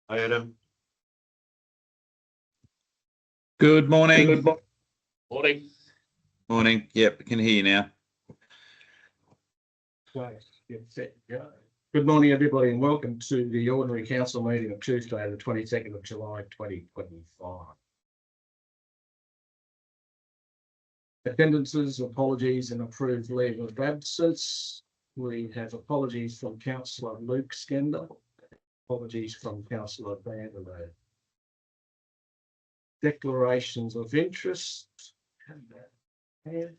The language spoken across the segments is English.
Hi, Adam. Good morning. Good morning. Morning. Yep, I can hear you now. Good morning, everybody, and welcome to the ordinary council meeting of Tuesday, the 22nd of July, 2025. Attendances, apologies, and approved leave of absence. We have apologies from Councillor Luke Skender, apologies from Councillor Vanderloo. Declarations of interest. We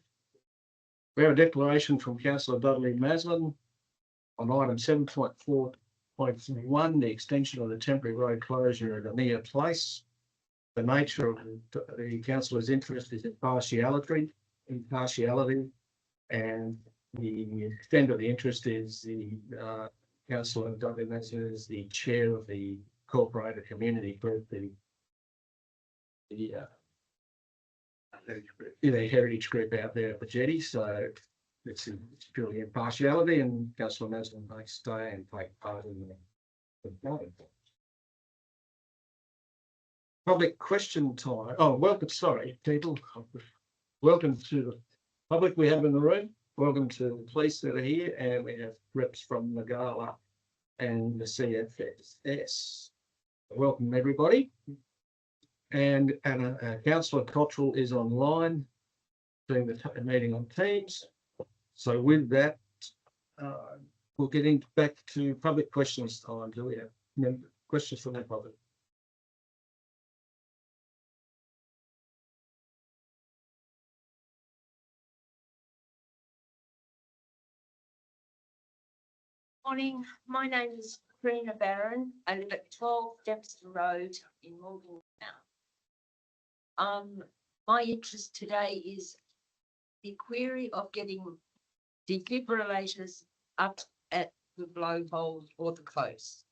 have a declaration from Councillor Dudley Maslin on item 7.4.1, the extension of the temporary road closure at Ania Place. The nature of the councillor's interest is impartiality, and the extent of the interest is the Councillor Dudley Maslin is the chair of the Incorporated Community Group, the heritage group out there at the jetty. So it's purely impartiality, and Councillor Maslin may stay and take part in the vote. Public question time. Oh, welcome. Sorry, people. Welcome to the public we have in the room. Welcome to the police that are here, and we have reps from Ngala and the CFS. Welcome, everybody. And Councillor Cottrell is online doing the meeting on Teams. So with that, we're getting back to public questions time. Do we have questions from the public? Morning, my name is Karina Barron. I live at 12 Dempster Road in Morgan. My interest today is the query of getting defibrillators up at the blowhole or the coast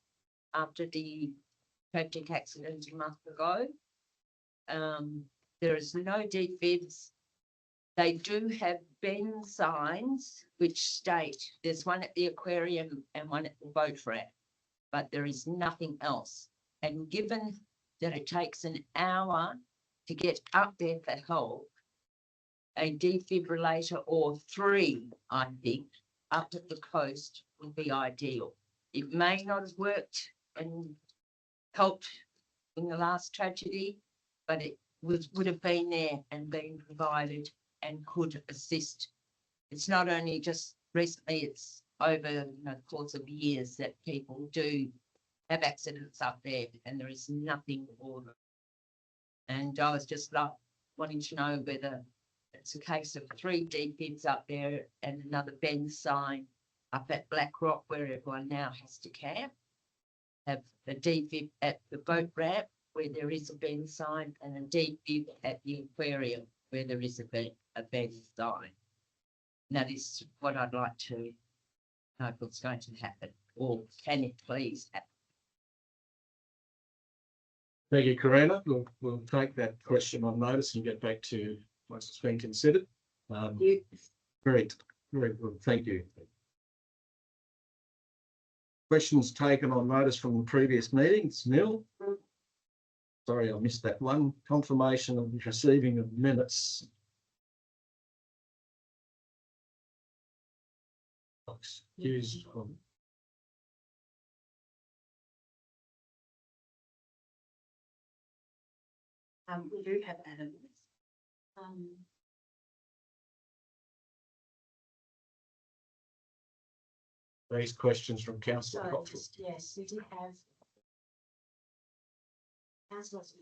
after the tragic accident a month ago. There is no defibs. They do have bend signs which state there's one at the aquarium and one at the boat ramp, but there is nothing else. And given that it takes an hour to get up there for help, a defibrillator or three, I think, up at the coast would be ideal. It may not have worked and helped in the last tragedy, but it would have been there and been provided and could assist. It's not only just recently, it's over the course of years that people do have accidents up there and there is nothing for them. And I was just wanting to know whether it's a case of 3 defibs up there and another bend sign up at Black Rock where everyone now has to camp. Have a defib at the boat ramp where there is a bend sign and a defib at the aquarium where there is a bend sign. And that is what I'd like to know if it's going to happen, or can it please happen? Thank you, Karina. We'll take that question on notice and get back to once it's been considered. Very, very good. Thank you. Questions taken on notice from the previous meetings. Neil? Sorry, I missed that one. Confirmation of the receiving of minutes. Excuse from We do have Adam. these questions from Councillor Cottrell. Yes, we do have. Councillors.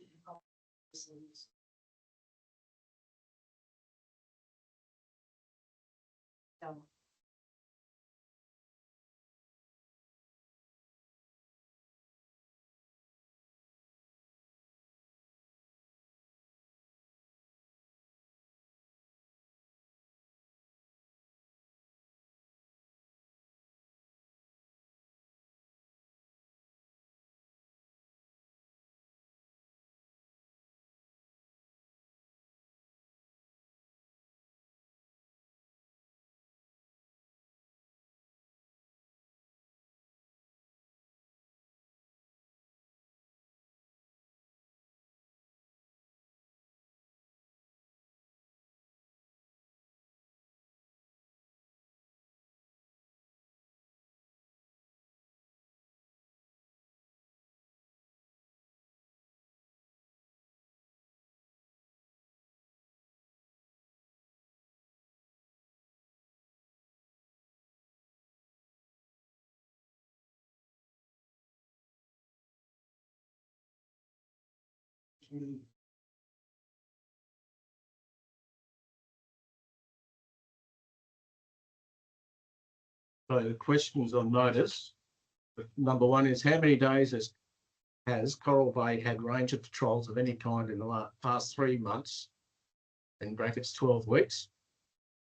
So the questions on notice. Number one is how many days has Coral Bay had ranger patrols of any kind in the past 3 months? In brackets 12 weeks.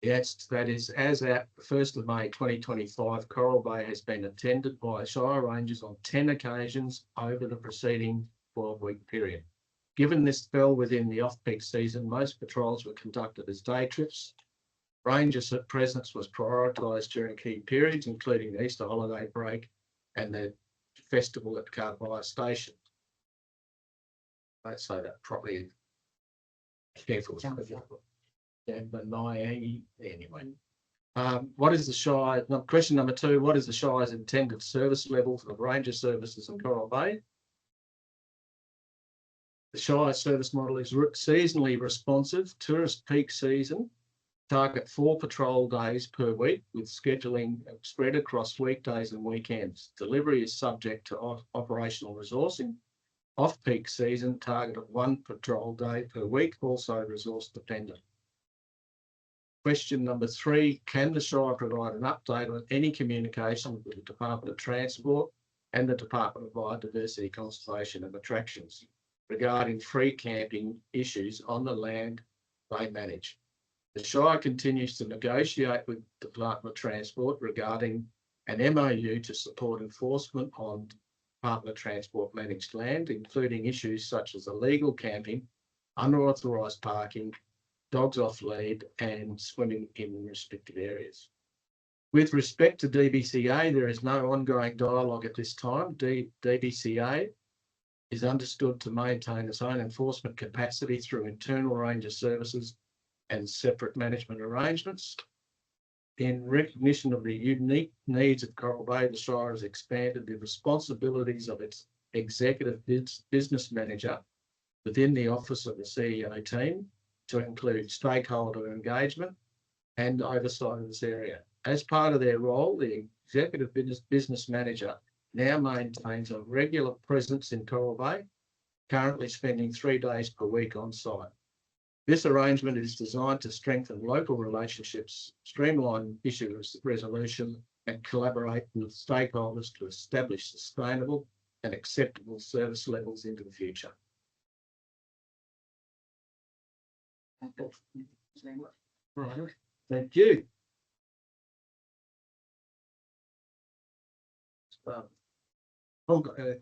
The answer to that is as at 1st of May 2025, Coral Bay has been attended by Shire Rangers on 10 occasions over the preceding 12-week period. Given this fell within the off-peak season, most patrols were conducted as day trips. Ranger presence was prioritised during key periods, including the Easter holiday break and the festival at Carnarvon Station. Let's say that properly. Careful. Yeah, but anyway. What is the Shire? Question number 2, what is the Shire's intended service level for the ranger services in Coral Bay? The Shire service model is seasonally responsive. Tourist peak season, target 4 patrol days per week with scheduling spread across weekdays and weekends. Delivery is subject to operational resourcing. Off-peak season, target of 1 patrol day per week, also resource dependent. Question number 3, can the Shire provide an update on any communication with the Department of Transport and the Department of Biodiversity, Conservation and Attractions regarding free camping issues on the land they manage? The Shire continues to negotiate with the Department of Transport regarding an MOU to support enforcement on Department of Transport managed land, including issues such as illegal camping, unauthorised parking, dogs off lead and swimming in restricted areas. With respect to DBCA, there is no ongoing dialogue at this time. DBCA is understood to maintain its own enforcement capacity through internal ranger services and separate management arrangements. In recognition of the unique needs of Coral Bay, the Shire has expanded the responsibilities of its executive business manager within the office of the CEO team to include stakeholder engagement and oversight of this area. As part of their role, the executive business manager now maintains a regular presence in Coral Bay, currently spending 3 days per week on site. This arrangement is designed to strengthen local relationships, streamline issue resolution, and collaborate with stakeholders to establish sustainable and acceptable service levels into the future. Right. Thank you.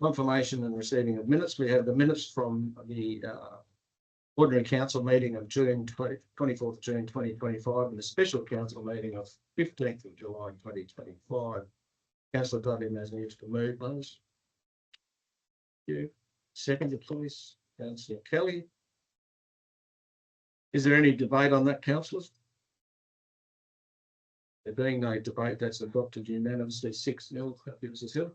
Confirmation and receiving of minutes. We have the minutes from the Ordinary Council meeting of June 24th June 2025 and the Special Council meeting of 15th of July 2025. Councillor Dudley has needs to move, please. Thank you. Seconded, please. Councillor Kelly. Is there any debate on that, councillors? There being no debate, that's adopted unanimously 6-0.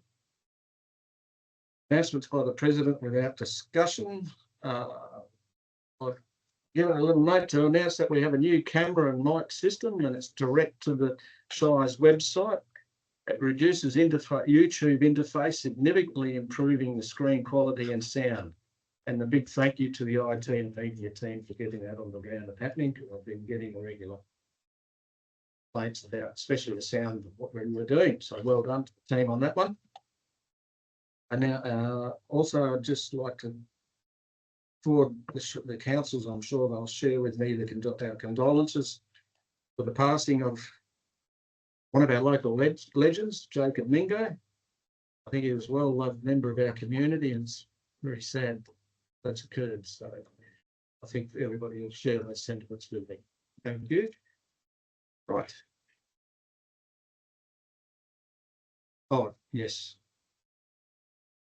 Announcements by the President without discussion. I've given a little note to announce that we have a new camera and mic system and it's direct to the Shire's website. It reduces YouTube interface, significantly improving the screen quality and sound. And a big thank you to the IT and media team for getting that on the ground and happening. I've been getting regular complaints about, especially the sound of what we're doing. So well done to the team on that one. And now, also, I'd just like to forward the councils. I'm sure they'll share with me our condolences for the passing of one of our local legends, Jacob Mingo. I think he was a well-loved member of our community, and it's very sad that's occurred. So I think everybody will share those sentiments with me. Thank you. Right. Oh, yes.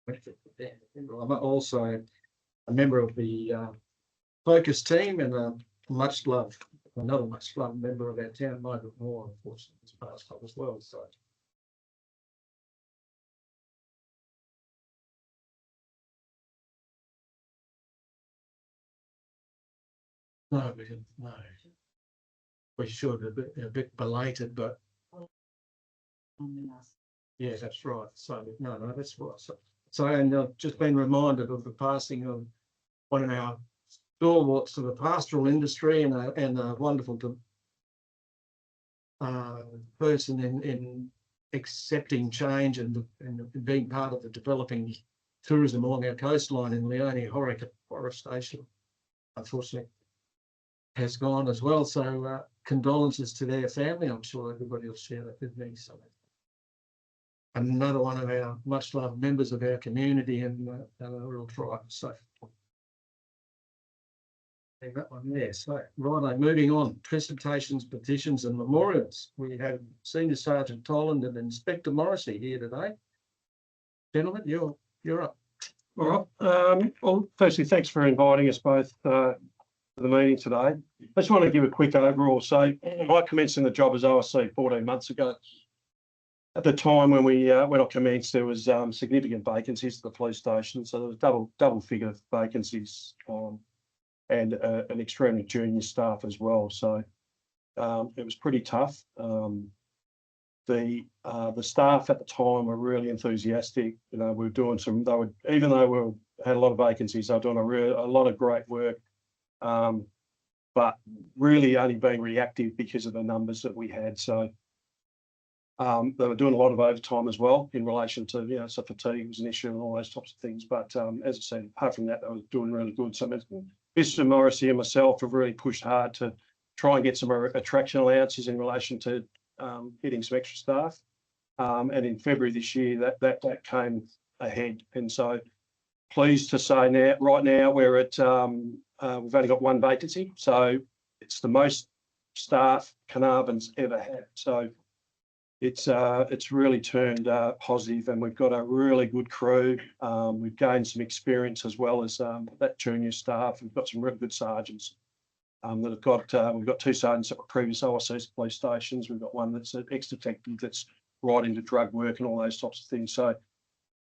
I'm also a member of the focus team and another much loved member of our town, Margaret Moore, unfortunately, has passed on as well. So no, we should a bit belated, but yeah, that's right. So no, that's right. So and I've just been reminded of the passing of one of our stalwarts of the pastoral industry and a wonderful person in accepting change and being part of the developing tourism along our coastline in Leone. Horeca Forest Station, unfortunately, has gone as well. So condolences to their family. I'm sure everybody will share that with me. So another one of our much loved members of our community and rural tribe. So that one there. So right, moving on. Presentations, petitions, and memorials. We have Senior Sergeant Toland and Inspector Morrissey here today. Gentlemen, you're up. All right. Well, firstly, thanks for inviting us both to the meeting today. I just want to give a quick overall. So I commenced in the job as OSC 14 months ago. At the time when I commenced, there was significant vacancies at the police station. So there was double figure vacancies and an extremely junior staff as well. So it was pretty tough. The staff at the time were really enthusiastic. You know, we were doing some. Even though we had a lot of vacancies, they were doing a lot of great work. But really only being reactive because of the numbers that we had. So they were doing a lot of overtime as well in relation to, you know, so fatigue was an issue and all those types of things. But as I said, apart from that, they were doing really good. So Mr. Morrissey and myself have really pushed hard to try and get some attraction allowances in relation to getting some extra staff. And in February this year, that came ahead. And so pleased to say right now we're at, we've only got one vacancy. So it's the most staff Carnarvon's ever had. So it's really turned positive, and we've got a really good crew. We've gained some experience as well as that junior staff. We've got some really good sergeants that have got. We've got two sergeants at previous OSC's police stations. We've got one that's an ex-detective that's right into drug work and all those types of things. So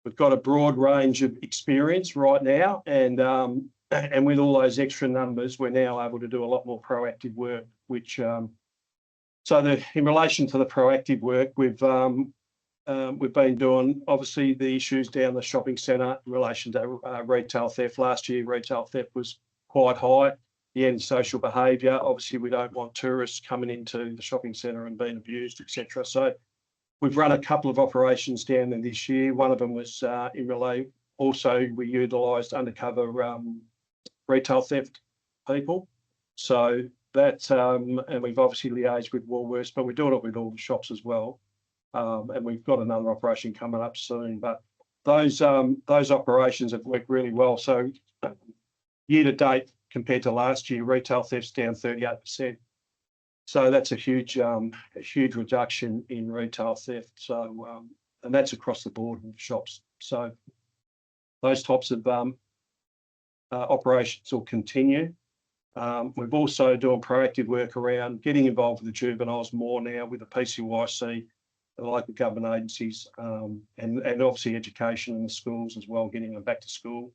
we've got a broad range of experience right now, and with all those extra numbers, we're now able to do a lot more proactive work, which. In relation to the proactive work, we've been doing obviously the issues down the shopping centre in relation to retail theft. Last year, retail theft was quite high. The antisocial behaviour. Obviously, we don't want tourists coming into the shopping centre and being abused, etc. So we've run a couple of operations down there this year. One of them was in relay. Also, we utilised undercover retail theft people. So that and we've obviously liaised with Woolworths, but we're doing it with all the shops as well. And we've got another operation coming up soon. But those operations have worked really well. So year to date, compared to last year, retail theft's down 38%. So that's a huge reduction in retail theft. So and that's across the board in shops. So those types of operations will continue. We've also doing proactive work around getting involved with the juveniles more now with the PCYC, the local government agencies, and obviously education in the schools as well, getting them back to school.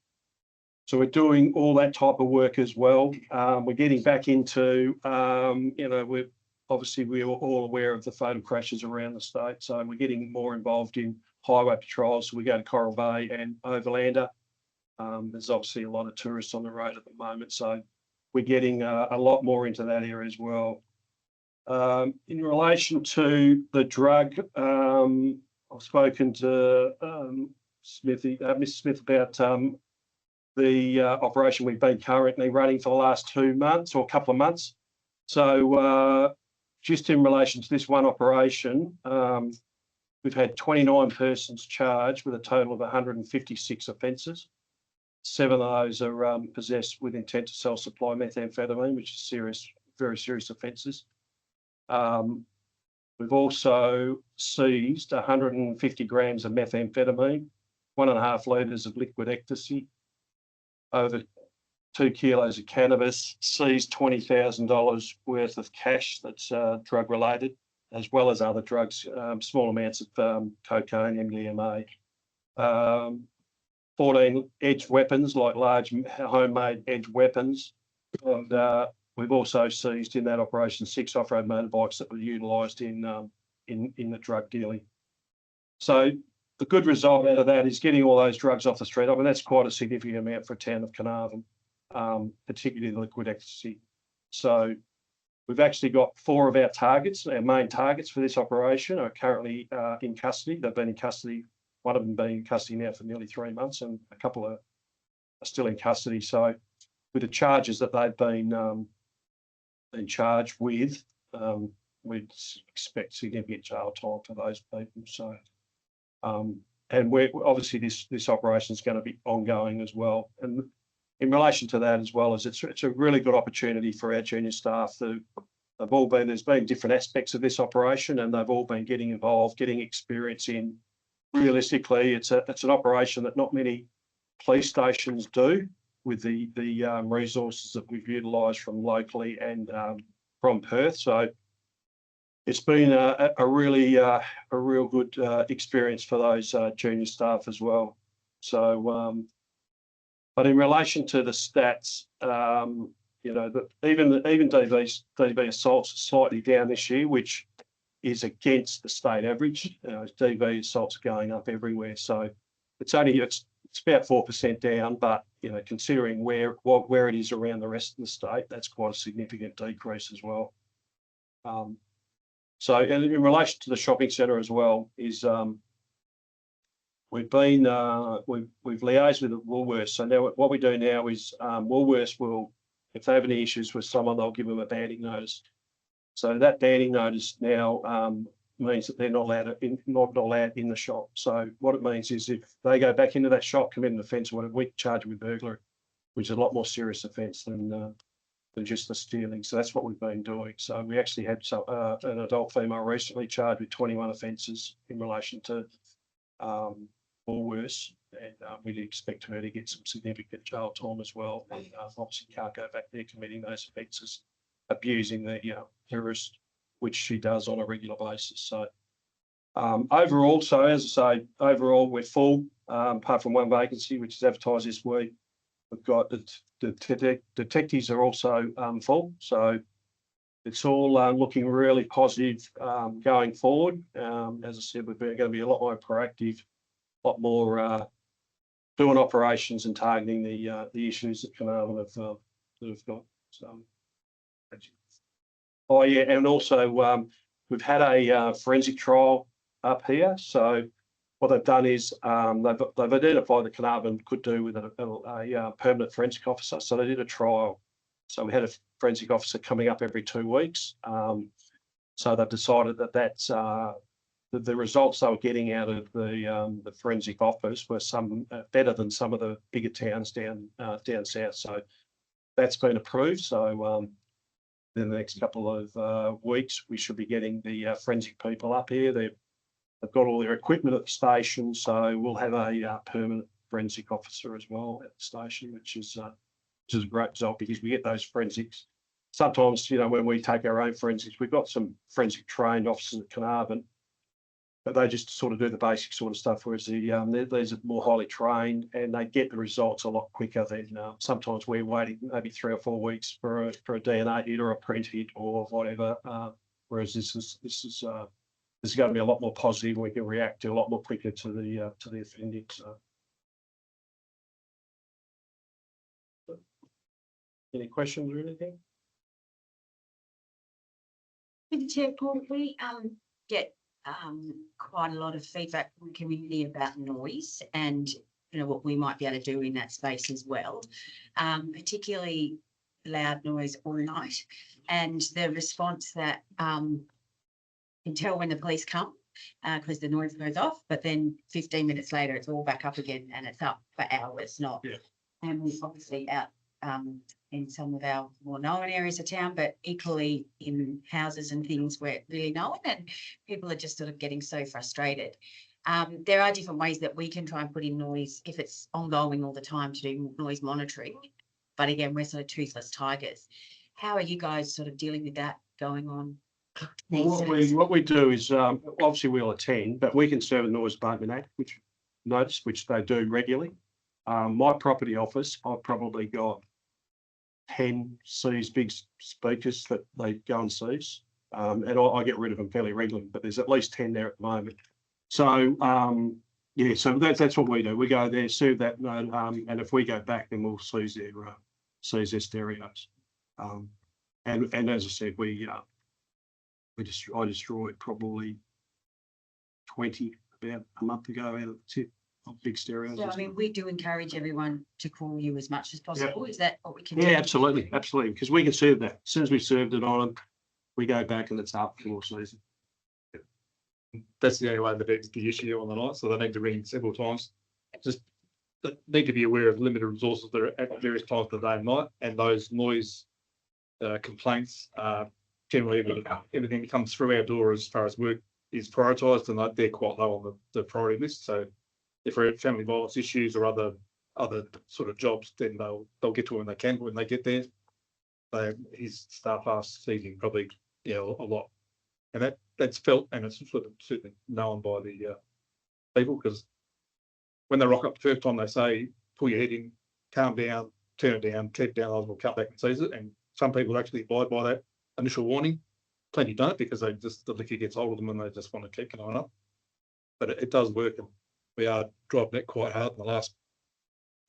So we're doing all that type of work as well. We're getting back into, you know, we're all aware of the fatal crashes around the state. So we're getting more involved in highway patrols. So we go to Coral Bay and Overlander. There's obviously a lot of tourists on the road at the moment. So we're getting a lot more into that area as well. In relation to the drug, I've spoken to Mr. Smith about the operation we've been currently running for the last 2 months or a couple of months. So just in relation to this one operation, we've had 29 persons charged with a total of 156 offences. 7 of those are possessed with intent to sell, supply methamphetamine, which is serious, very serious offences. We've also seized 150 grams of methamphetamine, 1.5 litres of liquid ecstasy, over 2 kilos of cannabis, seized $20,000 worth of cash that's drug related, as well as other drugs, small amounts of cocaine, MDMA. 14 edged weapons, like large homemade edged weapons. And we've also seized in that operation 6 off-road motorbikes that were utilised in the drug dealing. So the good result out of that is getting all those drugs off the street. I mean, that's quite a significant amount for a town of Carnarvon. particularly the liquid ecstasy. So we've actually got 4 of our targets, our main targets for this operation are currently in custody. They've been in custody, one of them being in custody now for nearly 3 months, and a couple are still in custody. So with the charges that they've been charged with, we'd expect significant jail time for those people. So, and we're obviously this operation is going to be ongoing as well. And in relation to that as well, as it's a really good opportunity for our junior staff. There's been different aspects of this operation, and they've all been getting involved, getting experience in. Realistically, it's an operation that not many police stations do, with the resources that we've utilised from locally and from Perth. So it's been a real good experience for those junior staff as well. So, but in relation to the stats, you know, that even DV assaults are slightly down this year, which is against the state average. DV assaults are going up everywhere, so it's about 4% down. But you know, considering where it is around the rest of the state, that's quite a significant decrease as well. So, and in relation to the shopping centre as well, is we've liaised with the Woolworths. So now what we do now is Woolworths will, if they have any issues with someone, they'll give them a banning notice. So that banning notice now means that they're not allowed in the shop. So what it means is if they go back into that shop, commit an offence, we can charge them with burglary, which is a lot more serious offence than just the stealing. So that's what we've been doing. So we actually had an adult female recently charged with 21 offences in relation to Woolworths, and we'd expect her to get some significant jail time as well. And obviously can't go back there committing those offences, abusing the terrorist, which she does on a regular basis. So overall, so as I say, overall we're full, apart from one vacancy, which is advertised this week. We've got the detectives are also full. So it's all looking really positive going forward. As I said, we're going to be a lot more proactive, a lot more doing operations and targeting the issues that Carnarvon have got. So, oh yeah, and also we've had a forensic trial up here. So what they've done is they've identified that Carnarvon could do with a permanent forensic officer. So they did a trial. So we had a forensic officer coming up every 2 weeks. So they've decided that that's the results they were getting out of the forensic office were better than some of the bigger towns down south. So that's been approved. So in the next couple of weeks, we should be getting the forensic people up here. They've got all their equipment at the station, so we'll have a permanent forensic officer as well at the station, which is a great result, because we get those forensics. Sometimes, you know, when we take our own forensics, we've got some forensic trained officers at Carnarvon, but they just sort of do the basic sort of stuff, whereas these are more highly trained and they get the results a lot quicker than sometimes we're waiting maybe 3 or 4 weeks for a DNA hit or a print hit or whatever. Whereas this is going to be a lot more positive, and we can react to a lot more quicker to the offending. So, any questions or anything? Chair Paul, we get quite a lot of feedback from the community about noise and what we might be able to do in that space as well, particularly loud noise all night, and the response that can tell when the police come because the noise goes off, but then 15 minutes later it's all back up again and it's up for hours, not. Yeah. And we're obviously out in some of our more known areas of town, but equally in houses and things where it's really known, and people are just sort of getting so frustrated. There are different ways that we can try and put in noise if it's ongoing all the time to do noise monitoring. But again, we're sort of toothless tigers. How are you guys sort of dealing with that going on? What we do is obviously we'll attend, but we can serve a noise abatement act, which they do regularly. My property office, I've probably got 10 seize big speakers that they go and seize, and I get rid of them fairly regularly, but there's at least 10 there at the moment. So yeah, so that's what we do. We go there, serve that note, and if we go back, then we'll seize sees their stereos. And as I said, I destroyed probably 20 about a month ago out of the tip of big stereos. So, I mean, we do encourage everyone to call you as much as possible. Is that what we can do? Yeah, absolutely, because we can serve that. As soon as we served it on them, we go back and it's up for more season. That's the only way that it's the issue on the night, so they need to ring several times. Just they need to be aware of limited resources that are at various times of the day and night, and those noise complaints generally everything that comes through our door as far as work is prioritised, and they're quite low on the priority list. So if we're at family violence issues or other sort of jobs, then they'll get to it when they can. But when they get there, his staff are seizing probably a lot, and that's felt, and it's sort of certainly known by the people, because when they rock up the first time, they say, pull your head in, calm down, turn it down, keep down, I will come back and seize it. And some people actually abide by that initial warning. Plenty don't, because the liquor gets hold of them and they just want to keep going up. But it does work, and we are driving that quite hard in the last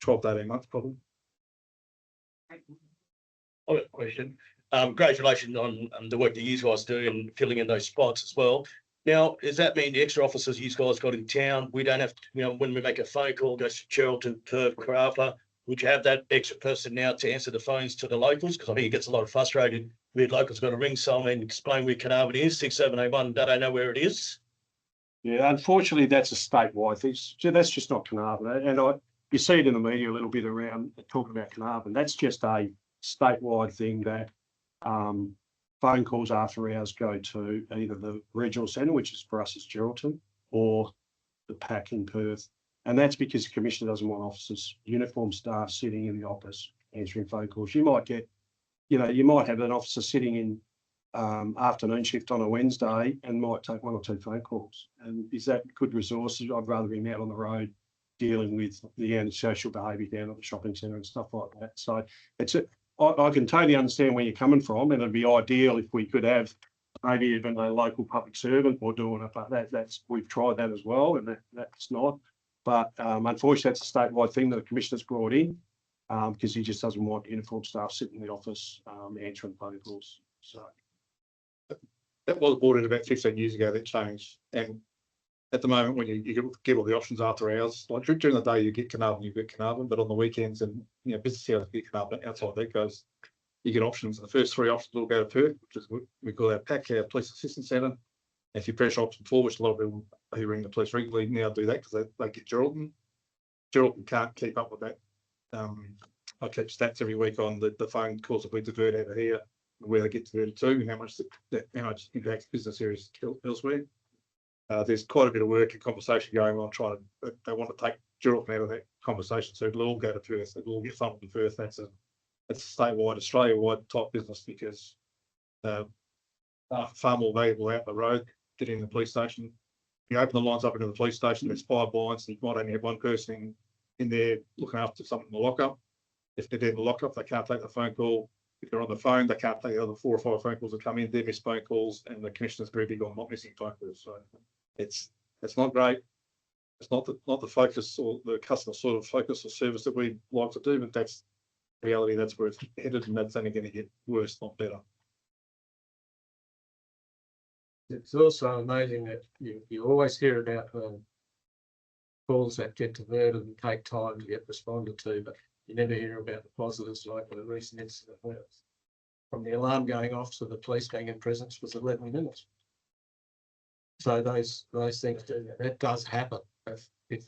12 to 18 months, probably. I've got a question. Congratulations on the work that you guys do in filling in those spots as well. Now, does that mean the extra officers you guys got in town, we don't have to, when we make a phone call, goes to Geraldton, Perth, Carnarvon, would you have that extra person now to answer the phones to the locals? Because I think it gets a lot of frustrated. We had locals got to ring someone and explain where Carnarvon is, 6781, they don't know where it is. Yeah, unfortunately, that's a statewide thing. So that's just not Carnarvon. And you see it in the media a little bit around talking about Carnarvon. That's just a statewide thing that phone calls after hours go to either the regional centre, which is for us is Geraldton, or the PAC in Perth. And that's because the Commissioner doesn't want officers, uniformed staff sitting in the office answering phone calls. You might get, you might have an officer sitting in afternoon shift on a Wednesday and might take 1 or 2 phone calls. And is that good resources? I'd rather him out on the road dealing with the antisocial behaviour down at the shopping centre and stuff like that. So I can totally understand where you're coming from, and it'd be ideal if we could have maybe even a local public servant or doing it, but we've tried that as well, and that's not. But unfortunately, that's a statewide thing that the Commissioner's brought in, because he just doesn't want uniformed staff sitting in the office answering phone calls. So that was brought in about 15 years ago. That changed, and at the moment, when you get all the options after hours, like during the day you get Carnarvon, but on the weekends and business hours you get Carnarvon. Outside that goes, you get options. And the first 3 options will go to Perth, which is we call our PAC, our Police Assistance Centre. If you press option 4, which a lot of people who ring the police regularly now do that because they get Geraldton. Geraldton can't keep up with that. I keep stats every week on the phone calls that we divert out of here, where they get diverted to, and how much impacts business areas elsewhere. There's quite a bit of work and conversation going on they want to take Geraldton out of that conversation, so it'll all go to Perth. It'll all get funneled to Perth. That's a statewide, Australia-wide type business, because far more valuable out the road than in the police station. You open the lines up into the police station, there's 5 lines, and you might only have one person in there looking after something in the lockup. If they're in the lockup, they can't take the phone call. If they're on the phone, they can't take the other 4 or 5 phone calls that come in. They miss phone calls, and the Commissioner's very big on not missing phone calls. So it's not great. It's not the focus or the customer sort of focus or service that we like to do, but that's reality. That's where it's headed, and that's only going to get worse, not better. It's also amazing that you always hear about calls that get diverted and take time to get responded to, but you never hear about the positives, like the recent incident where from the alarm going off to the police being in presence was 11 minutes. So those things that does happen if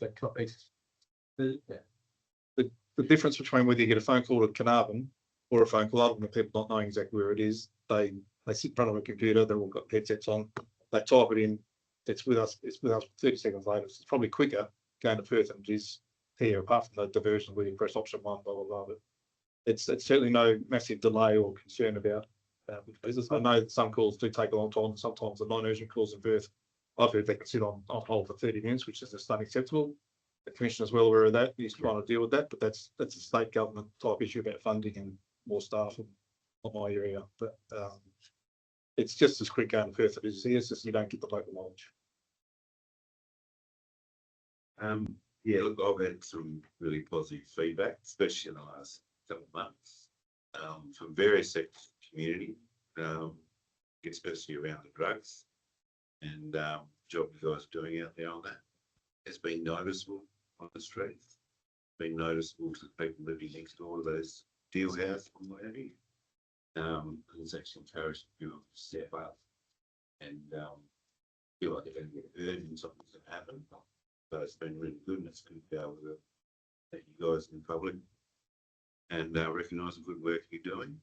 The difference between whether you get a phone call to Carnarvon or a phone call, other than the people not knowing exactly where it is, they sit in front of a computer, they've all got headsets on, they type it in, it's with us 30 seconds later. It's probably quicker going to Perth than it is here, apart from the diversion where you press option 1, blah, blah, blah. But it's certainly no massive delay or concern about business. I know that some calls do take a long time, sometimes the non-urgent calls in Perth, I've heard they can sit on hold for 30 minutes, which is just unacceptable. The Commissioner's well aware of that. He's trying to deal with that, but that's a state government type issue about funding and more staff, and not my area. But it's just as quick going to Perth as it is here. It's just you don't get the local knowledge. Yeah, look, I've had some really positive feedback, especially in the last couple of months. from various sectors of the community, especially around the drugs and job you guys are doing out there on that. It's been noticeable on the streets, been noticeable to the people living next door to those deal houses and what have you. It's actually encouraged people to step up and feel like they're going to get heard and something's going to happen. So it's been really good, and it's good to be able to thank you guys in public and recognise the good work you're doing.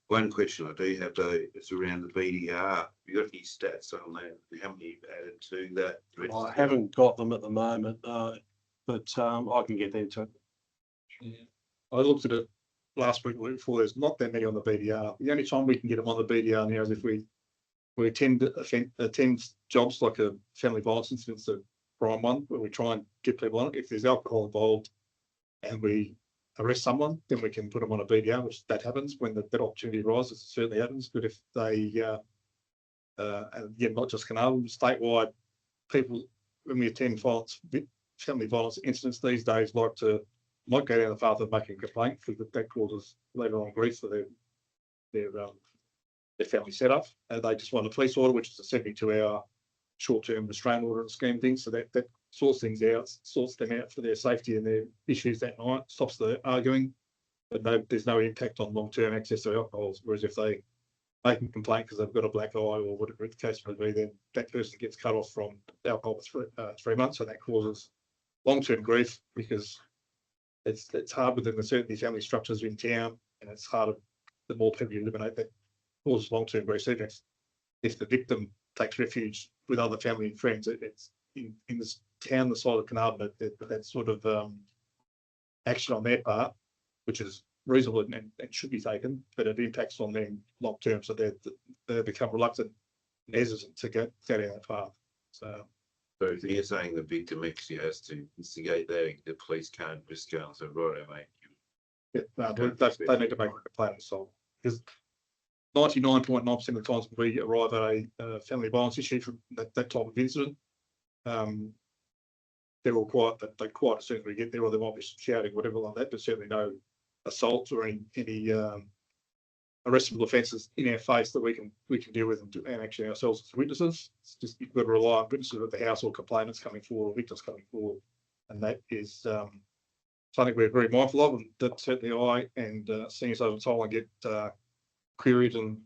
One question I do have though is around the BDR. Have you got any stats on that? How many you've added to that? I haven't got them at the moment, but I can get them to it. Yeah. I looked at it last week, the week before. There's not that many on the BDR. The only time we can get them on the BDR now is if we attend jobs like a family violence incident, the prime one, where we try and get people on it. If there's alcohol involved and we arrest someone, then we can put them on a BDR, which that happens when that opportunity arises. It certainly happens. But if they, and again, not just Carnarvon, statewide, people, when we attend family violence incidents these days, might go down the path of making a complaint because that causes later on grief for their family setup. And they just want a police order, which is a 72-hour short-term restraint order and scheme thing. So that sorts things out, sorts them out for their safety and their issues that night, stops the arguing. But there's no impact on long-term access to alcohol. Whereas if they make a complaint because they've got a black eye or whatever the case may be, then that person gets cut off from alcohol for 3 months. So that causes long-term grief because it's hard within the certain family structures in town, and it's harder the more people you eliminate. That causes long-term grief. So if the victim takes refuge with other family and friends, it's in this town the size of Carnarvon, that sort of action on their part, which is reasonable and should be taken, but it impacts on them long term. So they become reluctant and hesitant to go down that path. So you're saying the victim actually has to instigate that, the police can't just go and say, right, mate. yeah, they need to make a plan of assault, because 99.9% of the times when we arrive at a family violence issue from that type of incident, they're all quiet. They quiet as soon as we get there, or they might be shouting, whatever like that, but certainly no assaults or any arrestable offences in our face that we can deal with and actually ourselves as witnesses. It's just you've got to rely on witnesses at the house or complainants coming forward or victims coming forward, and that is something we're very mindful of, and that certainly I and seniors over time get queried and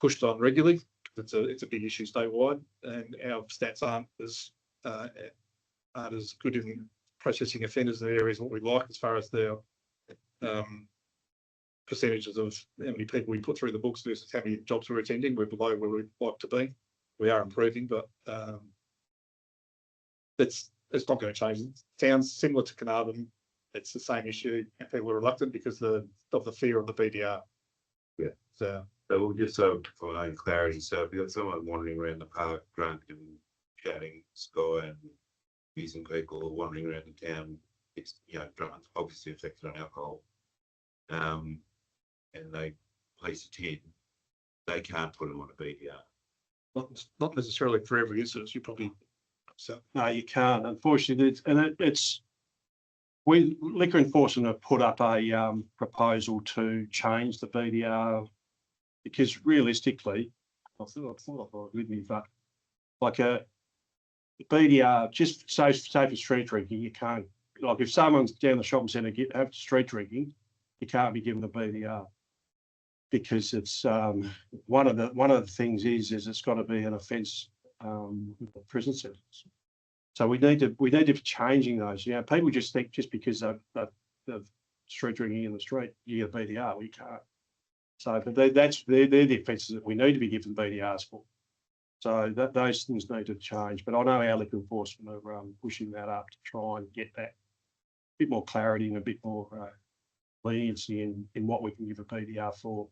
pushed on regularly. It's a big issue statewide, and our stats aren't as good in processing offenders in the areas what we like as far as their percentages of how many people we put through the books versus how many jobs we're attending. We're below where we'd like to be. We are improving, but it's not going to change. It sounds similar to Carnarvon. It's the same issue, and people are reluctant because of the fear of the BDR. Yeah. So we'll just for our own clarity. So if you've got someone wandering around the park drunk and shouting sky and abusing people, or wandering around the town, it's drunk, obviously affected on alcohol. And they police attend, they can't put them on a BDR. Not necessarily for every instance. You probably No, you can't. Unfortunately, liquor enforcement have put up a proposal to change the BDR, because realistically, I thought I was with me, but like a BDR, just safe for street drinking, you can't. Like if someone's down the shopping centre have street drinking, you can't be given a BDR, because it's one of the things is it's got to be an offence with the prison sentence. So we need to be changing those. People just think just because they're street drinking in the street, you get a BDR. We can't. So, but they're the offences that we need to be given BDRs for. So those things need to change. But I know our liquor enforcement are pushing that up to try and get that bit more clarity and a bit more leniency in what we can give a BDR for.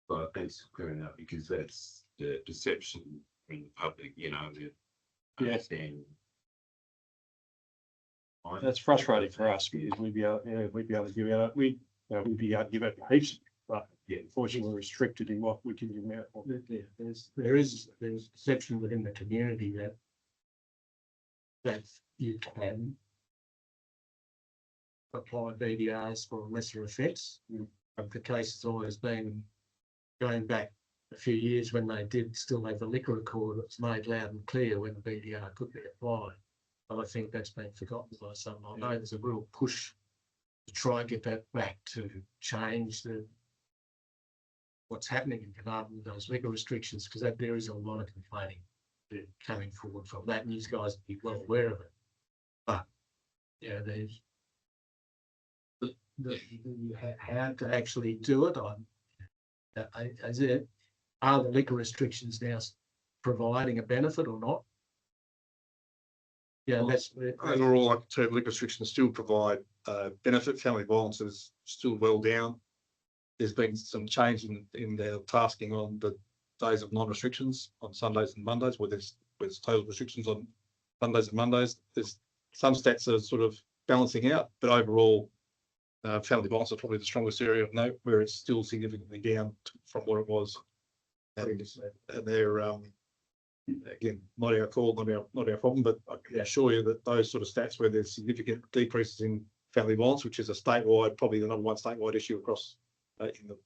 Well, thanks for clearing that, because that's the perception in the public. The understanding. That's frustrating for us, because we'd be able to give out we'd be able to give out heaps, but unfortunately we're restricted in what we can give out. There is perception within the community that you can apply BDRs for a lesser offence. But the case has always been going back a few years when they did still have the liquor record, it's made loud and clear when the BDR could be applied. But I think that's been forgotten by some. I know there's a real push to try and get that back to change what's happening in Carnarvon with those liquor restrictions, because there is a lot of complaining coming forward from that, and these guys will be well aware of it. But yeah, there's how to actually do it. Are the liquor restrictions now providing a benefit or not? Yeah, that's Overall, I could say liquor restrictions still provide benefit. Family violence is still well down. There's been some change in their tasking on the days of non-restrictions on Sundays and Mondays, where there's total restrictions on Sundays and Mondays. There's some stats are sort of balancing out, but overall, family violence is probably the strongest area of note, where it's still significantly down from what it was. And they're again, not our call, not our problem, but I can assure you that those sort of stats where there's significant decreases in family violence, which is a statewide, probably the number one statewide issue across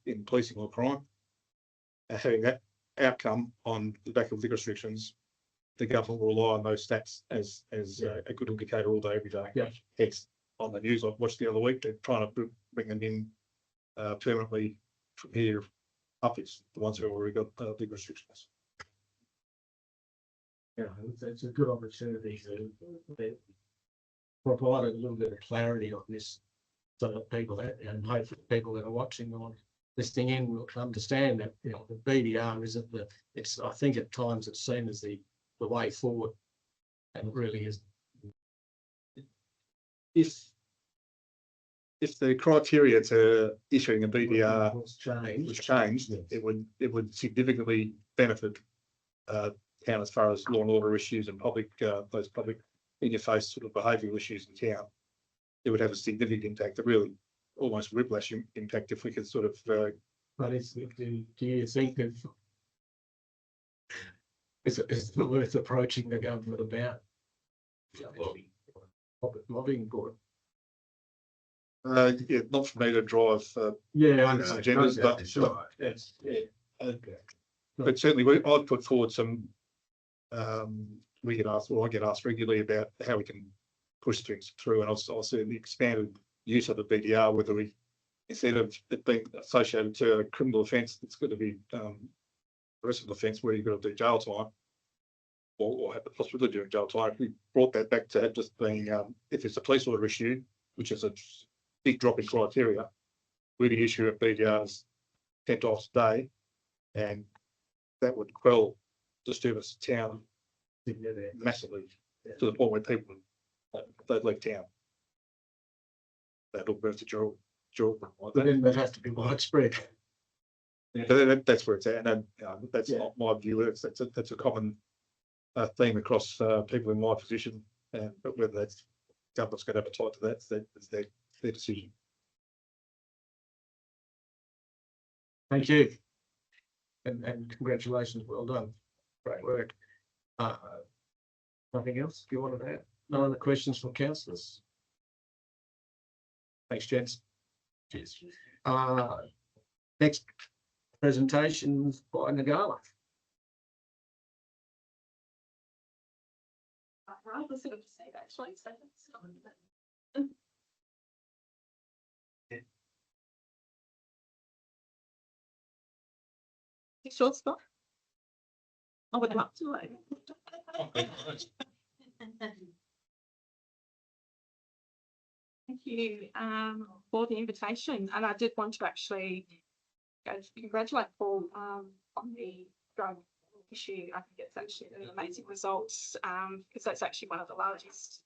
in policing or crime, having that outcome on the back of liquor restrictions, the government will rely on those stats as a good indicator all day, every day. Yeah. It's on the news I watched the other week. They're trying to bring them in permanently from here up. It's the ones who have already got liquor restrictions. Yeah, it's a good opportunity to provide a little bit of clarity on this, so that people and hopefully people that are watching or listening in will understand that, you know, the BDR isn't it's, I think at times it's seen as the way forward, and it really is. If the criteria to issuing a BDR was changed, yes, it would significantly benefit town as far as law and order issues and those public in your face sort of behavioural issues in town. It would have a significant impact, a really almost whiplash impact, if we could sort of. but do you think is it worth approaching the government about lobbying board? Yeah, not for me to drive. Yeah, I agendas, but sure. Yes, yeah. Okay. But certainly, I've put forward some. We get asked, or I get asked regularly about how we can push things through, and I'll see the expanded use of the BDR, whether we, instead of it being associated to a criminal offence, it's going to be arrestable offence where you've got to do jail time, or have the possibility of doing jail time. If we brought that back to just being, if it's a police order issue, which is a big drop in criteria, we could issue a BDRs 10 times a day, and that would quell disturbance in town massively, to the point where people they'd leave town. That'll go to jail. But then that has to be widespread. Yeah, but that's where it's at, and that's not my view. That's a common theme across people in my position, but whether that's government's got appetite to that's their decision. Thank you, and congratulations, well done, great work. Nothing else you want to add? No other questions from councillors? Thanks, gents. Cheers. Next presentation by Ngala. Right, I was going to say that actually. So short spot. I would have to. Thank you for the invitation, and I did want to actually congratulate Paul on the drug issue. I think it's actually an amazing results because that's actually one of the largest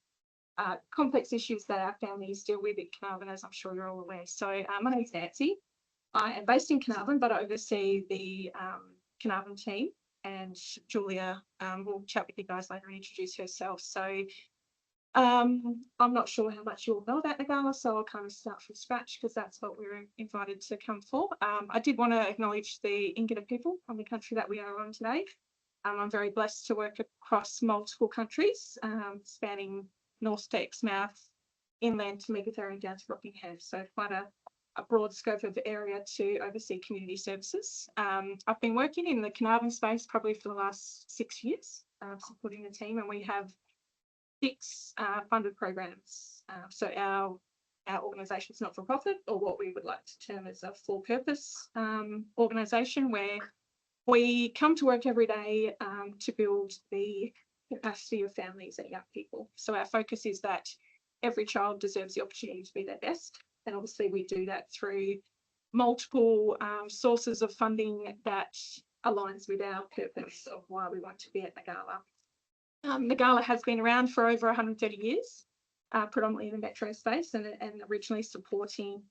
complex issues that our families deal with at Carnarvon, as I'm sure you're all aware. So my name's Nancy. I am based in Carnarvon, but I oversee the Carnarvon team, and Julia will chat with you guys later and introduce herself. So I'm not sure how much you all know about Ngala, so I'll kind of start from scratch because that's what we were invited to come for. I did want to acknowledge the Yinggarda people from the country that we are on today. I'm very blessed to work across multiple countries, spanning North to Exmouth, inland to Megathera and down to Rockingham. So quite a broad scope of area to oversee community services. I've been working in the Carnarvon space probably for the last 6 years, supporting the team, and we have 6 funded programs. So our organisation is not for profit, or what we would like to term as a full purpose organisation, where we come to work every day to build the capacity of families and young people. So our focus is that every child deserves the opportunity to be their best. And obviously we do that through multiple sources of funding that aligns with our purpose of why we want to be at Ngala. Ngala has been around for over 130 years, predominantly in the metro space, and originally supporting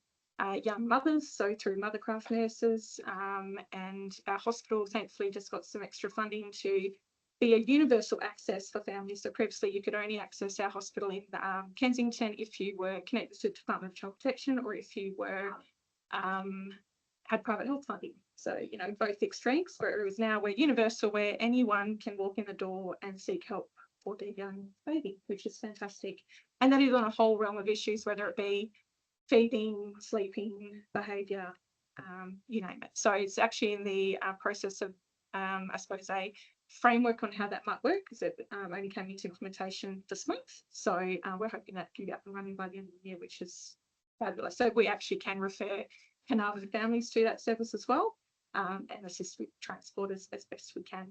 young mothers, so through mothercraft nurses, and our hospital thankfully just got some extra funding to be a universal access for families. So previously you could only access our hospital in Kensington if you were connected to the Department of Child Protection, or if you were had private health funding. So, you know, both extremes, whereas now we're universal, where anyone can walk in the door and seek help for their young baby, which is fantastic. And that is on a whole realm of issues, whether it be feeding, sleeping, behaviour, you name it. So it's actually in the process of, I suppose, a framework on how that might work, because it only came into implementation this month. So we're hoping that can be up and running by the end of the year, which is fabulous. So we actually can refer Carnarvon families to that service as well, and assist with transport as best we can.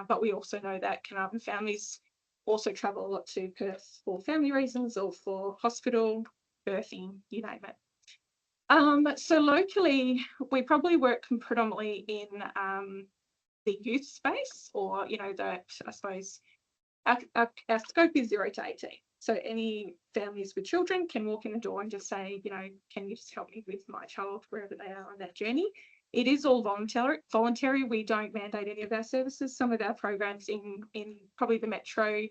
But we also know that Carnarvon families also travel a lot to Perth for family reasons, or for hospital, birthing, you name it. So locally, we probably work predominantly in the youth space, or, you know, that I suppose our scope is 0 to 18. So any families with children can walk in the door and just say, you know, can you just help me with my child wherever they are on that journey? It is all voluntary. We don't mandate any of our services. Some of our programs in probably the metro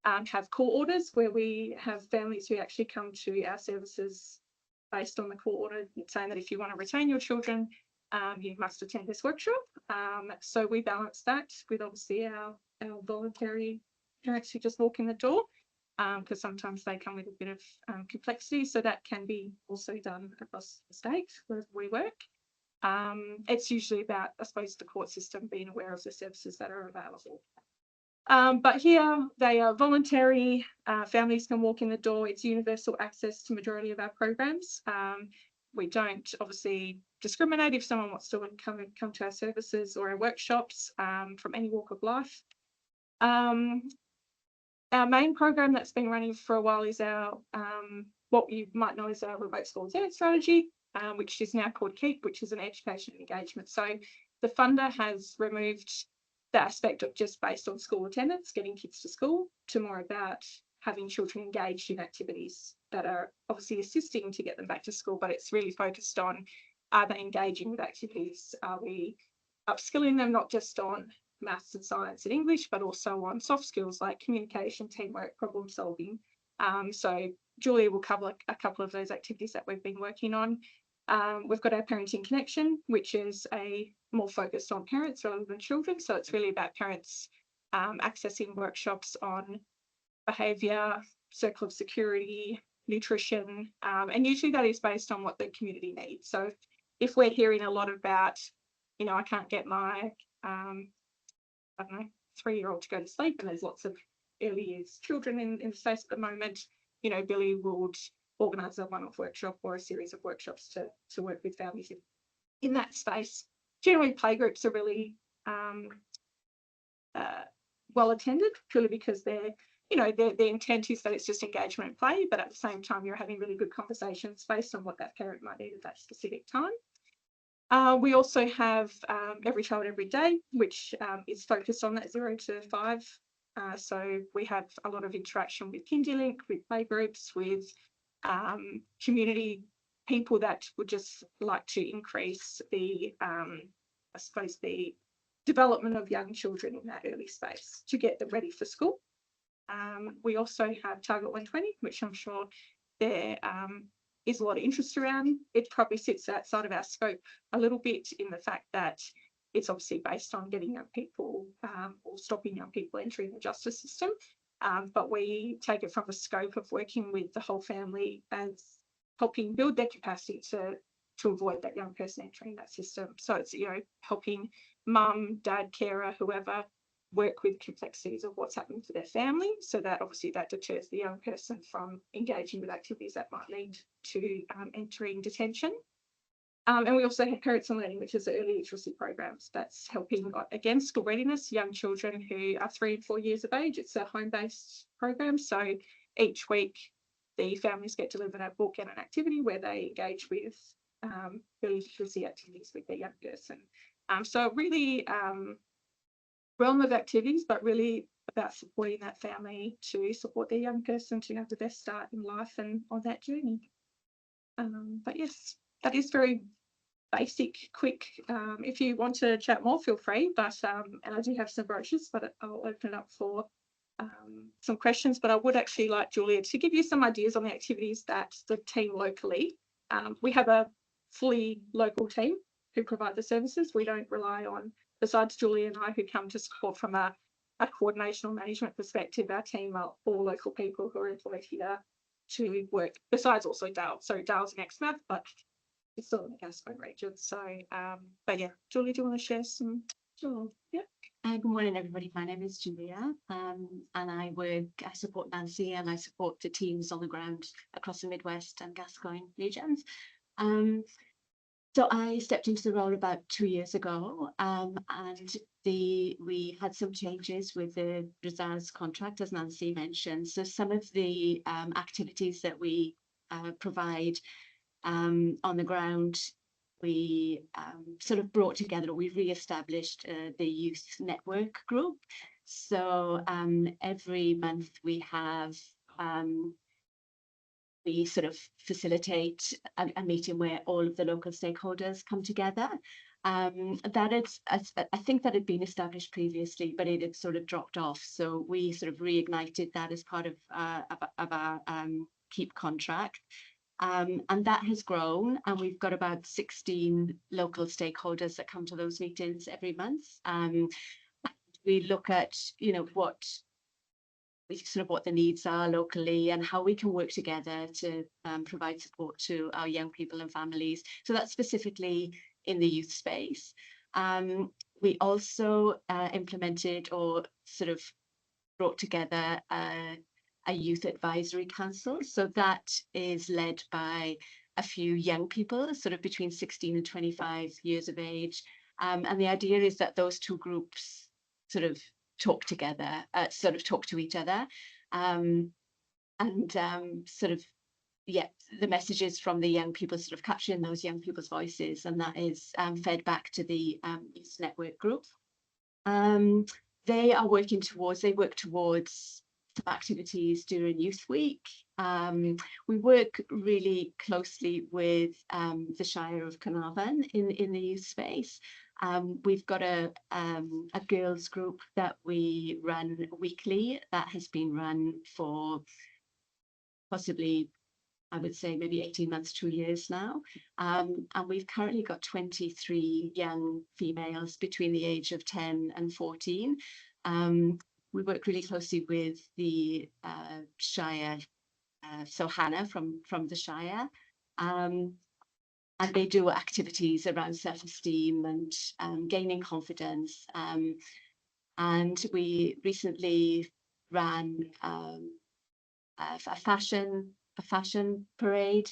have court orders, where we have families who actually come to our services based on the court order saying that if you want to retain your children, you must attend this workshop. So we balance that with obviously our voluntary parents who just walk in the door, because sometimes they come with a bit of complexity. So that can be also done across the state where we work. It's usually about, I suppose, the court system being aware of the services that are available. But here they are voluntary. Families can walk in the door. It's universal access to majority of our programs. We don't obviously discriminate if someone wants to come to our services or our workshops from any walk of life. Our main program that's been running for a while is our what you might know as our remote school attendance strategy, which is now called KEEP, which is an education engagement. So the funder has removed the aspect of just based on school attendance, getting kids to school, to more about having children engaged in activities that are obviously assisting to get them back to school, but it's really focused on, are they engaging with activities? Are we upskilling them not just on maths and science and English, but also on soft skills like communication, teamwork, problem solving? So Julia will cover a couple of those activities that we've been working on. We've got our parenting connection, which is a more focused on parents rather than children. So it's really about parents accessing workshops on behaviour, circle of security, nutrition, and usually that is based on what the community needs. So if we're hearing a lot about, you know, I can't get my, I don't know, 3-year-old to go to sleep, and there's lots of early years children in the space at the moment, you know, Billy would organise a one-off workshop or a series of workshops to work with families in that space. Generally, playgroups are really well attended, purely because they're, you know, the intent is that it's just engagement and play, but at the same time you're having really good conversations based on what that parent might need at that specific time. We also have Every Child Every Day, which is focused on that 0 to 5. So we have a lot of interaction with KindyLink, with playgroups, with community people that would just like to increase the, I suppose, the development of young children in that early space to get them ready for school. We also have Target 120, which I'm sure there is a lot of interest around. It probably sits outside of our scope a little bit, in the fact that it's obviously based on getting young people or stopping young people entering the justice system. But we take it from a scope of working with the whole family as helping build their capacity to avoid that young person entering that system. So it's, you know, helping mum, dad, carer, whoever, work with complexities of what's happening for their family, so that obviously that deters the young person from engaging with activities that might lead to entering detention. And we also have Parents and Learning, which is the early literacy programs that's helping, again, school readiness, young children who are 3 and 4 years of age. It's a home-based program. So each week the families get delivered a book and an activity where they engage with early literacy activities with their young person. So really realm of activities, but really about supporting that family to support their young person to have the best start in life and on that journey. But yes, that is very basic, quick. If you want to chat more, feel free. But and I do have some brochures, but I'll open it up for some questions. But I would actually like Julia to give you some ideas on the activities that the team locally. We have a fully local team who provide the services. We don't rely on, besides Julia and I, who come to support from a coordination or management perspective. Our team are all local people who are employed here to work, besides also Dale. So Dale's an ex-math, but it's still in the Gascoyne region. So, but yeah, Julia, do you want to share some? Sure. Yeah. Good morning, everybody. My name is Julia, and I support Nancy, and I support the teams on the ground across the Midwest and Gascoyne regions. So I stepped into the role about 2 years ago, and we had some changes with the reserves contract, as Nancy mentioned. So some of the activities that we provide on the ground, we sort of brought together, we re-established the youth network group. So every month we have we sort of facilitate a meeting where all of the local stakeholders come together. That is, I think that had been established previously, but it had sort of dropped off. So we sort of reignited that as part of our KEEP contract. And that has grown, and we've got about 16 local stakeholders that come to those meetings every month. We look at, you know, what the needs are locally and how we can work together to provide support to our young people and families. So that's specifically in the youth space. We also implemented or sort of brought together a youth advisory council. So that is led by a few young people, sort of between 16 and 25 years of age. And the idea is that those two groups sort of talk together, talk to each other, and sort of, yeah, the messages from the young people sort of capturing those young people's voices, and that is fed back to the youth network group. They work towards some activities during Youth Week. We work really closely with the Shire of Carnarvon in the youth space. We've got a girls group that we run weekly that has been run for possibly, I would say, maybe 18 months, 2 years now. And we've currently got 23 young females between the age of 10 and 14. We work really closely with the Shire, so Hannah from the Shire. And they do activities around self-esteem and gaining confidence. And we recently ran a fashion parade,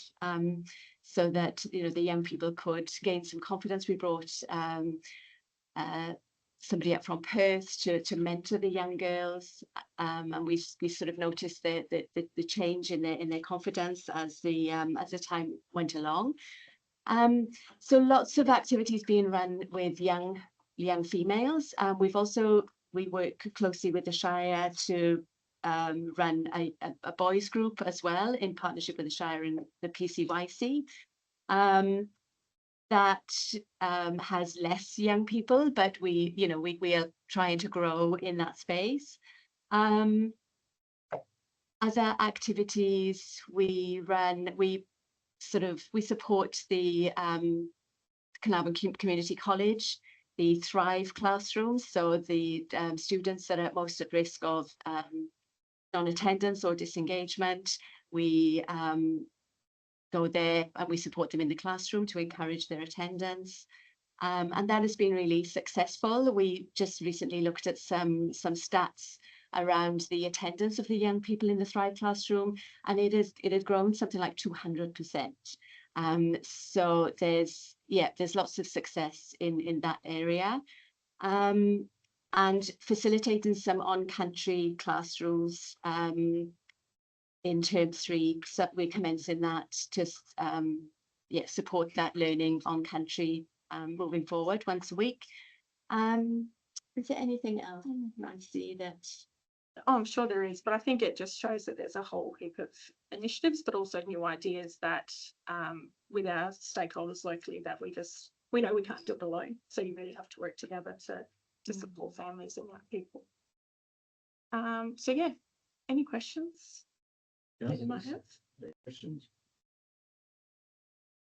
so that, you know, the young people could gain some confidence. We brought somebody up from Perth to mentor the young girls, and we sort of noticed the change in their confidence as the time went along. So lots of activities being run with young females. We work closely with the Shire to run a boys group as well, in partnership with the Shire and the PCYC. That has less young people, but we are trying to grow in that space. Other activities we run, we support the Carnarvon Community College, the Thrive classrooms, so the students that are most at risk of non-attendance or disengagement, we go there and we support them in the classroom to encourage their attendance. And that has been really successful. We just recently looked at some stats around the attendance of the young people in the Thrive classroom, and it had grown something like 200%. So there's lots of success in that area. And facilitating some on-country classrooms in term 3, so we're commencing that to support that learning on country moving forward once a week. Is there anything else I see that? Oh, I'm sure there is, but I think it just shows that there's a whole heap of initiatives, but also new ideas that with our stakeholders locally that we know we can't do it alone. So you really have to work together to support families and young people. So yeah, any questions that you might have? Questions?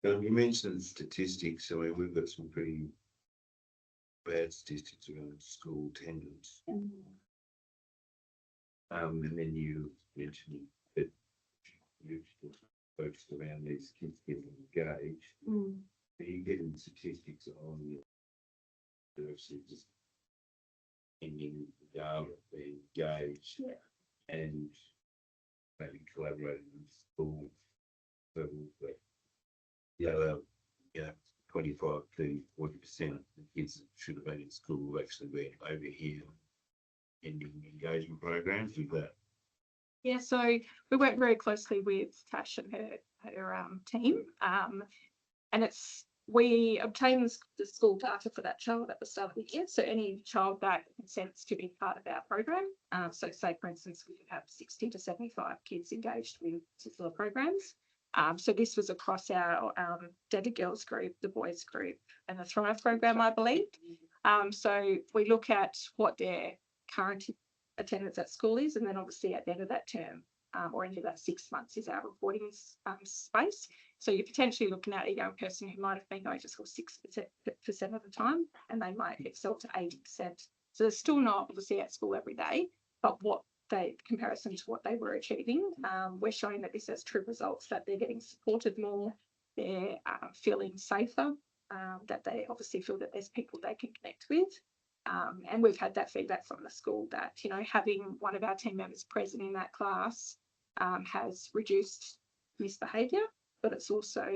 You mentioned statistics. I mean, we've got some pretty bad statistics around school attendance. And then you mentioned that you focused around these kids getting engaged. Are you getting statistics on the versus ending the Ngala being engaged and maybe collaborating with school level, but the other, 25 to 40% of the kids that should have been in school have actually been over here ending engagement programs with that? Yeah, so we work very closely with Tash and her team, and we obtain the school data for that child at the start of the year. So any child that consents to be part of our program, so say for instance we could have 60 to 75 kids engaged with particular programs. So this was across our Dead Girls group, the boys group, and the Thrive program, I believe. So we look at what their current attendance at school is, and then obviously at the end of that term or into that 6 months is our reporting space. So you're potentially looking at a young person who might have been going to school 6% of the time, and they might excel to 80%. So they're still not obviously at school every day, but comparison to what they were achieving, we're showing that this has true results, that they're getting supported more, they're feeling safer, that they obviously feel that there's people they can connect with. And we've had that feedback from the school that, having one of our team members present in that class has reduced misbehaviour, but it's also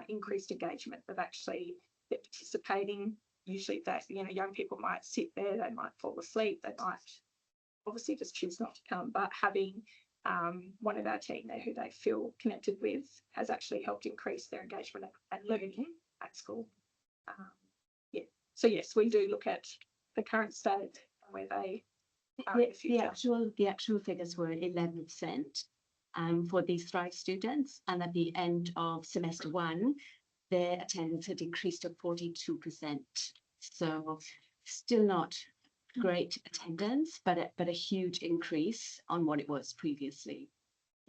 increased engagement of actually they're participating. Usually that, young people might sit there, they might fall asleep, they might obviously just choose not to come, but having one of our team there who they feel connected with has actually helped increase their engagement and learning at school. So yes, we do look at the current state and where they are in the future. The actual figures were 11% for these Thrive students, and at the end of semester 1, their attendance had increased to 42%. So still not great attendance, but a huge increase on what it was previously.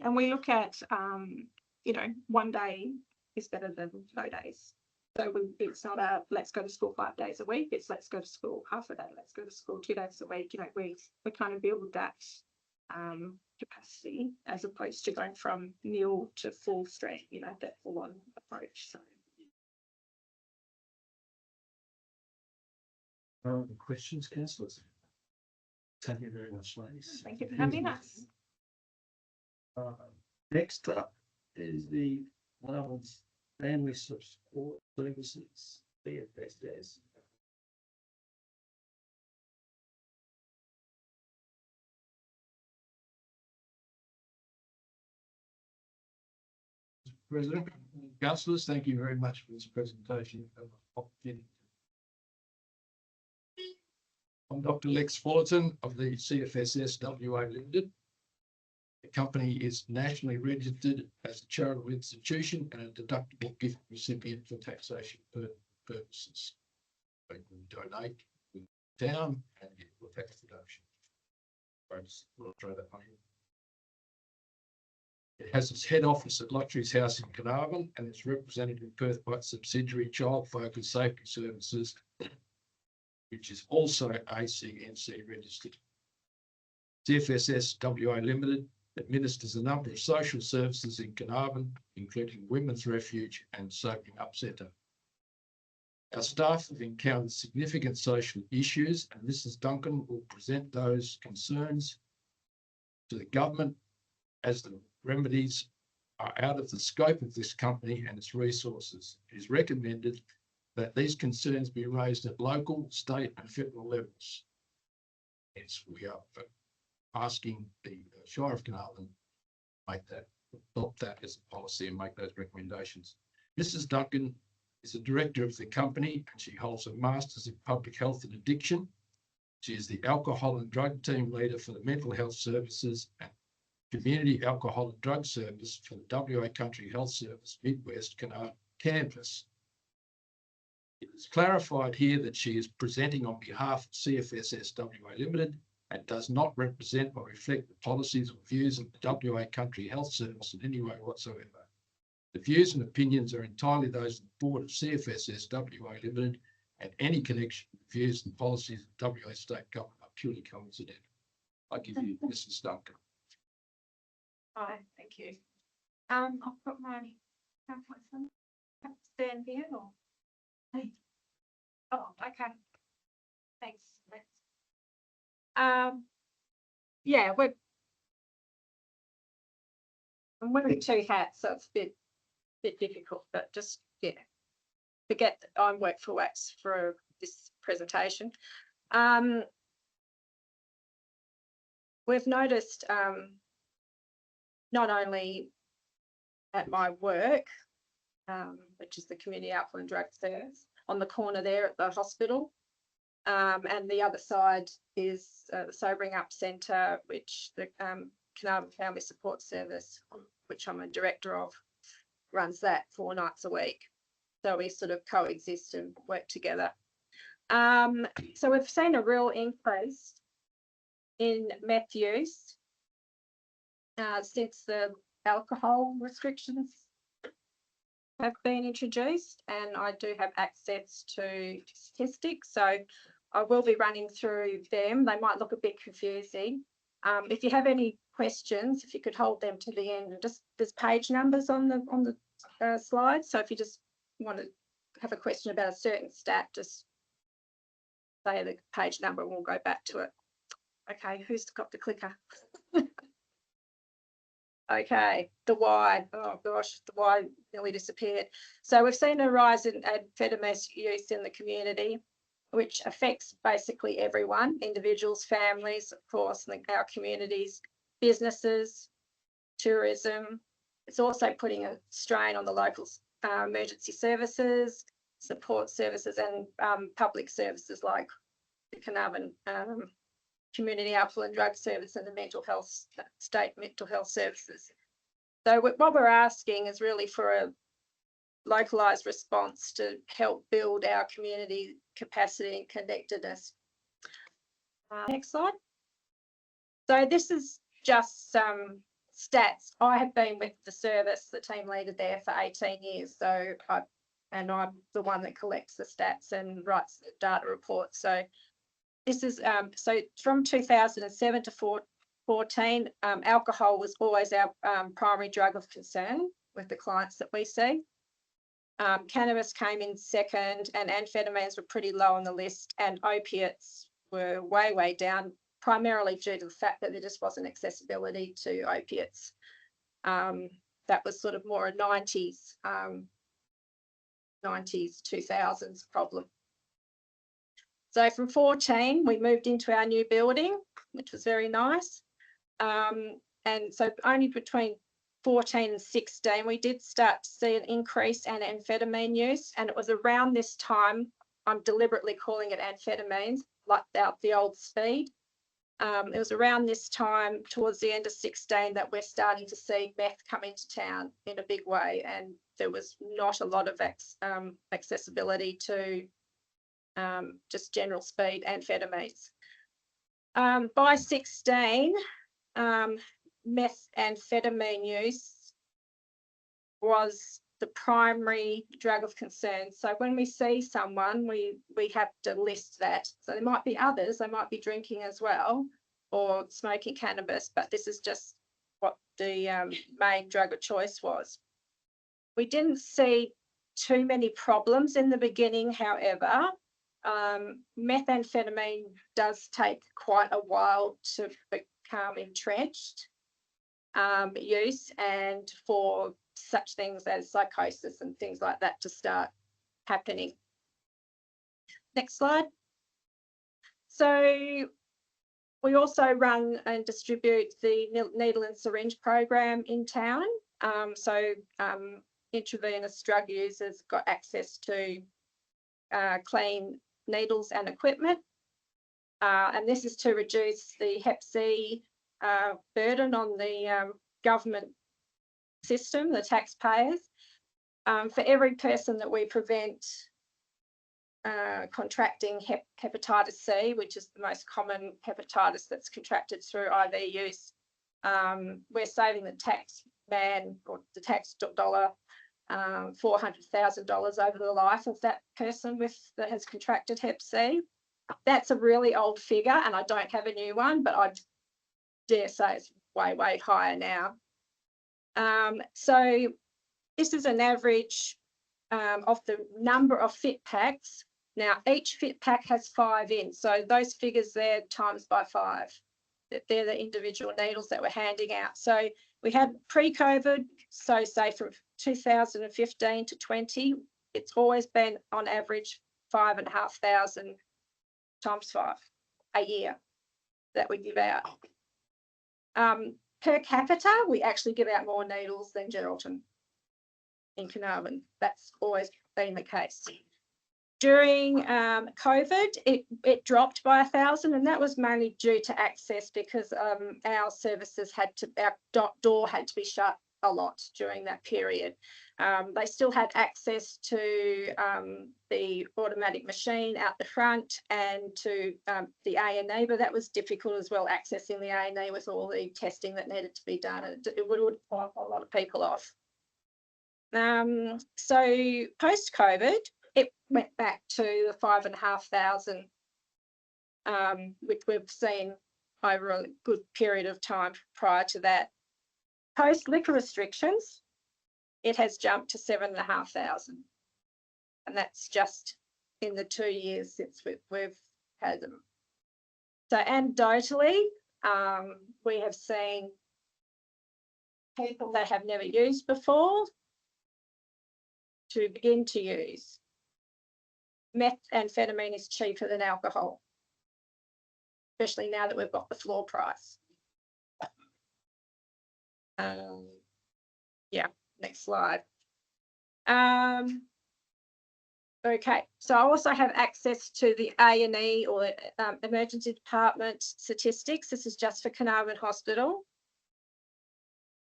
And we look at, one day is better than no days. So it's not let's go to school 5 days a week. It's let's go to school half a day. Let's go to school 2 days a week. We kind of build that capacity as opposed to going from nil to full strength. That full on approach. So. Questions, councillors? Thank you very much, ladies. Thank you for having us. Next up is the Family Support Services, BFSS. President, councillors, thank you very much for this presentation. I'm Dr. Lex Fullerton of the CFSS WA Limited. The company is nationally registered as a charitable institution and a deductible gift recipient for taxation purposes. They can donate with the town and get a tax deduction. We'll throw that money. It has its head office at Lotteries House in Carnarvon and is represented in Perth by its subsidiary Child Focused Safety Services, which is also ACNC registered. CFSS WA Limited administers a number of social services in Carnarvon, including Women's Refuge and Sobering Up Centre. Our staff have encountered significant social issues, and Mrs. Duncan will present those concerns to the government as the remedies are out of the scope of this company and its resources. It is recommended that these concerns be raised at local, state and federal levels. Hence, we are asking the Shire of Carnarvon make that, adopt that as a policy and make those recommendations. Mrs. Duncan is the director of the company and she holds a Masters in Public Health and Addiction. She is the Alcohol and Drug Team Leader for the Mental Health Services and Community Alcohol and Drug Service for the WA Country Health Service Midwest Carnarvon campus. It is clarified here that she is presenting on behalf of CFSS WA Limited and does not represent or reflect the policies or views of the WA Country Health Service in any way whatsoever. The views and opinions are entirely those of the Board of CFSS WA Limited, and any connection with views and policies of WA State Government are purely coincidental. I give you Mrs. Duncan. Hi, thank you. I'll put my stand here or? Oh, okay. Thanks. Yeah, I'm wearing two hats, so it's a bit difficult, but just, yeah, forget that I work for WAX for this presentation. We've noticed not only at my work, which is the Community Alcohol and Drug Service, on the corner there at the hospital, and the other side is the Sobering Up Centre, which the Carnarvon Family Support Service, which I'm a director of, runs that 4 nights a week. So we sort of coexist and work together. So we've seen a real increase in meth use since the alcohol restrictions have been introduced, and I do have access to statistics, so I will be running through them. They might look a bit confusing. If you have any questions, if you could hold them to the end, and just there's page numbers on the slide. So if you just want to have a question about a certain stat, just say the page number and we'll go back to it. Okay, who's got the clicker? Okay, the Y, oh gosh, the Y nearly disappeared. So we've seen a rise in amphetamine use in the community, which affects basically everyone, individuals, families, of course, and our communities, businesses, tourism. It's also putting a strain on the local emergency services, support services and public services like the Carnarvon Community Alcohol and Drug Service and the mental health, state mental health services. So what we're asking is really for a localised response to help build our community capacity and connectedness. Next slide. So this is just some stats. I have been with the service, the team leader there for 18 years. So I'm the one that collects the stats and writes the data reports. So this is so from 2007 to 2014, alcohol was always our primary drug of concern with the clients that we see. Cannabis came in second, and amphetamines were pretty low on the list, and opiates were way down, primarily due to the fact that there just wasn't accessibility to opiates. That was sort of more a 90s, 2000s problem. So from 2014, we moved into our new building, which was very nice. And so only between 2014 and 2016, we did start to see an increase in amphetamine use. And it was around this time, I'm deliberately calling it amphetamines, like the old speed. It was around this time, towards the end of 2016, that we're starting to see meth come into town in a big way. And there was not a lot of accessibility to just general speed amphetamines. By 2016, methamphetamine use was the primary drug of concern. So when we see someone, we have to list that. So there might be others, they might be drinking as well, or smoking cannabis, but this is just what the main drug of choice was. We didn't see too many problems in the beginning, however. Methamphetamine does take quite a while to become entrenched use, and for such things as psychosis and things like that to start happening. Next slide. So we also run and distribute the needle and syringe program in town. Intravenous drug users got access to clean needles and equipment. And this is to reduce the Hep C burden on the government system, the taxpayers. For every person that we prevent contracting hepatitis C, which is the most common hepatitis that's contracted through IV use, we're saving the tax man or the tax dollar $400,000 over the life of that person that has contracted Hep C. That's a really old figure, and I don't have a new one, but I dare say it's way, way higher now. So this is an average of the number of fit packs. Now, each fit pack has 5 in, so those figures there times by 5. They're the individual needles that we're handing out. So we had pre-COVID, so say from 2015 to 20, it's always been on average 5,500 times 5 a year that we give out. Per capita, we actually give out more needles than Geraldton in Carnarvon. That's always been the case. During COVID, it dropped by 1,000, and that was mainly due to access, because our services our door had to be shut a lot during that period. They still had access to the automatic machine out the front and to the A&E, but that was difficult as well, accessing the A&E with all the testing that needed to be done. It would put a lot of people off. So post-COVID, it went back to the 5,500, which we've seen over a good period of time prior to that. Post liquor restrictions, it has jumped to 7,500, and that's just in the 2 years since we've had them. So anecdotally, we have seen people that have never used before to begin to use. Methamphetamine is cheaper than alcohol, especially now that we've got the floor price. Yeah, next slide. Okay, so I also have access to the A&E or emergency department statistics. This is just for Carnarvon Hospital.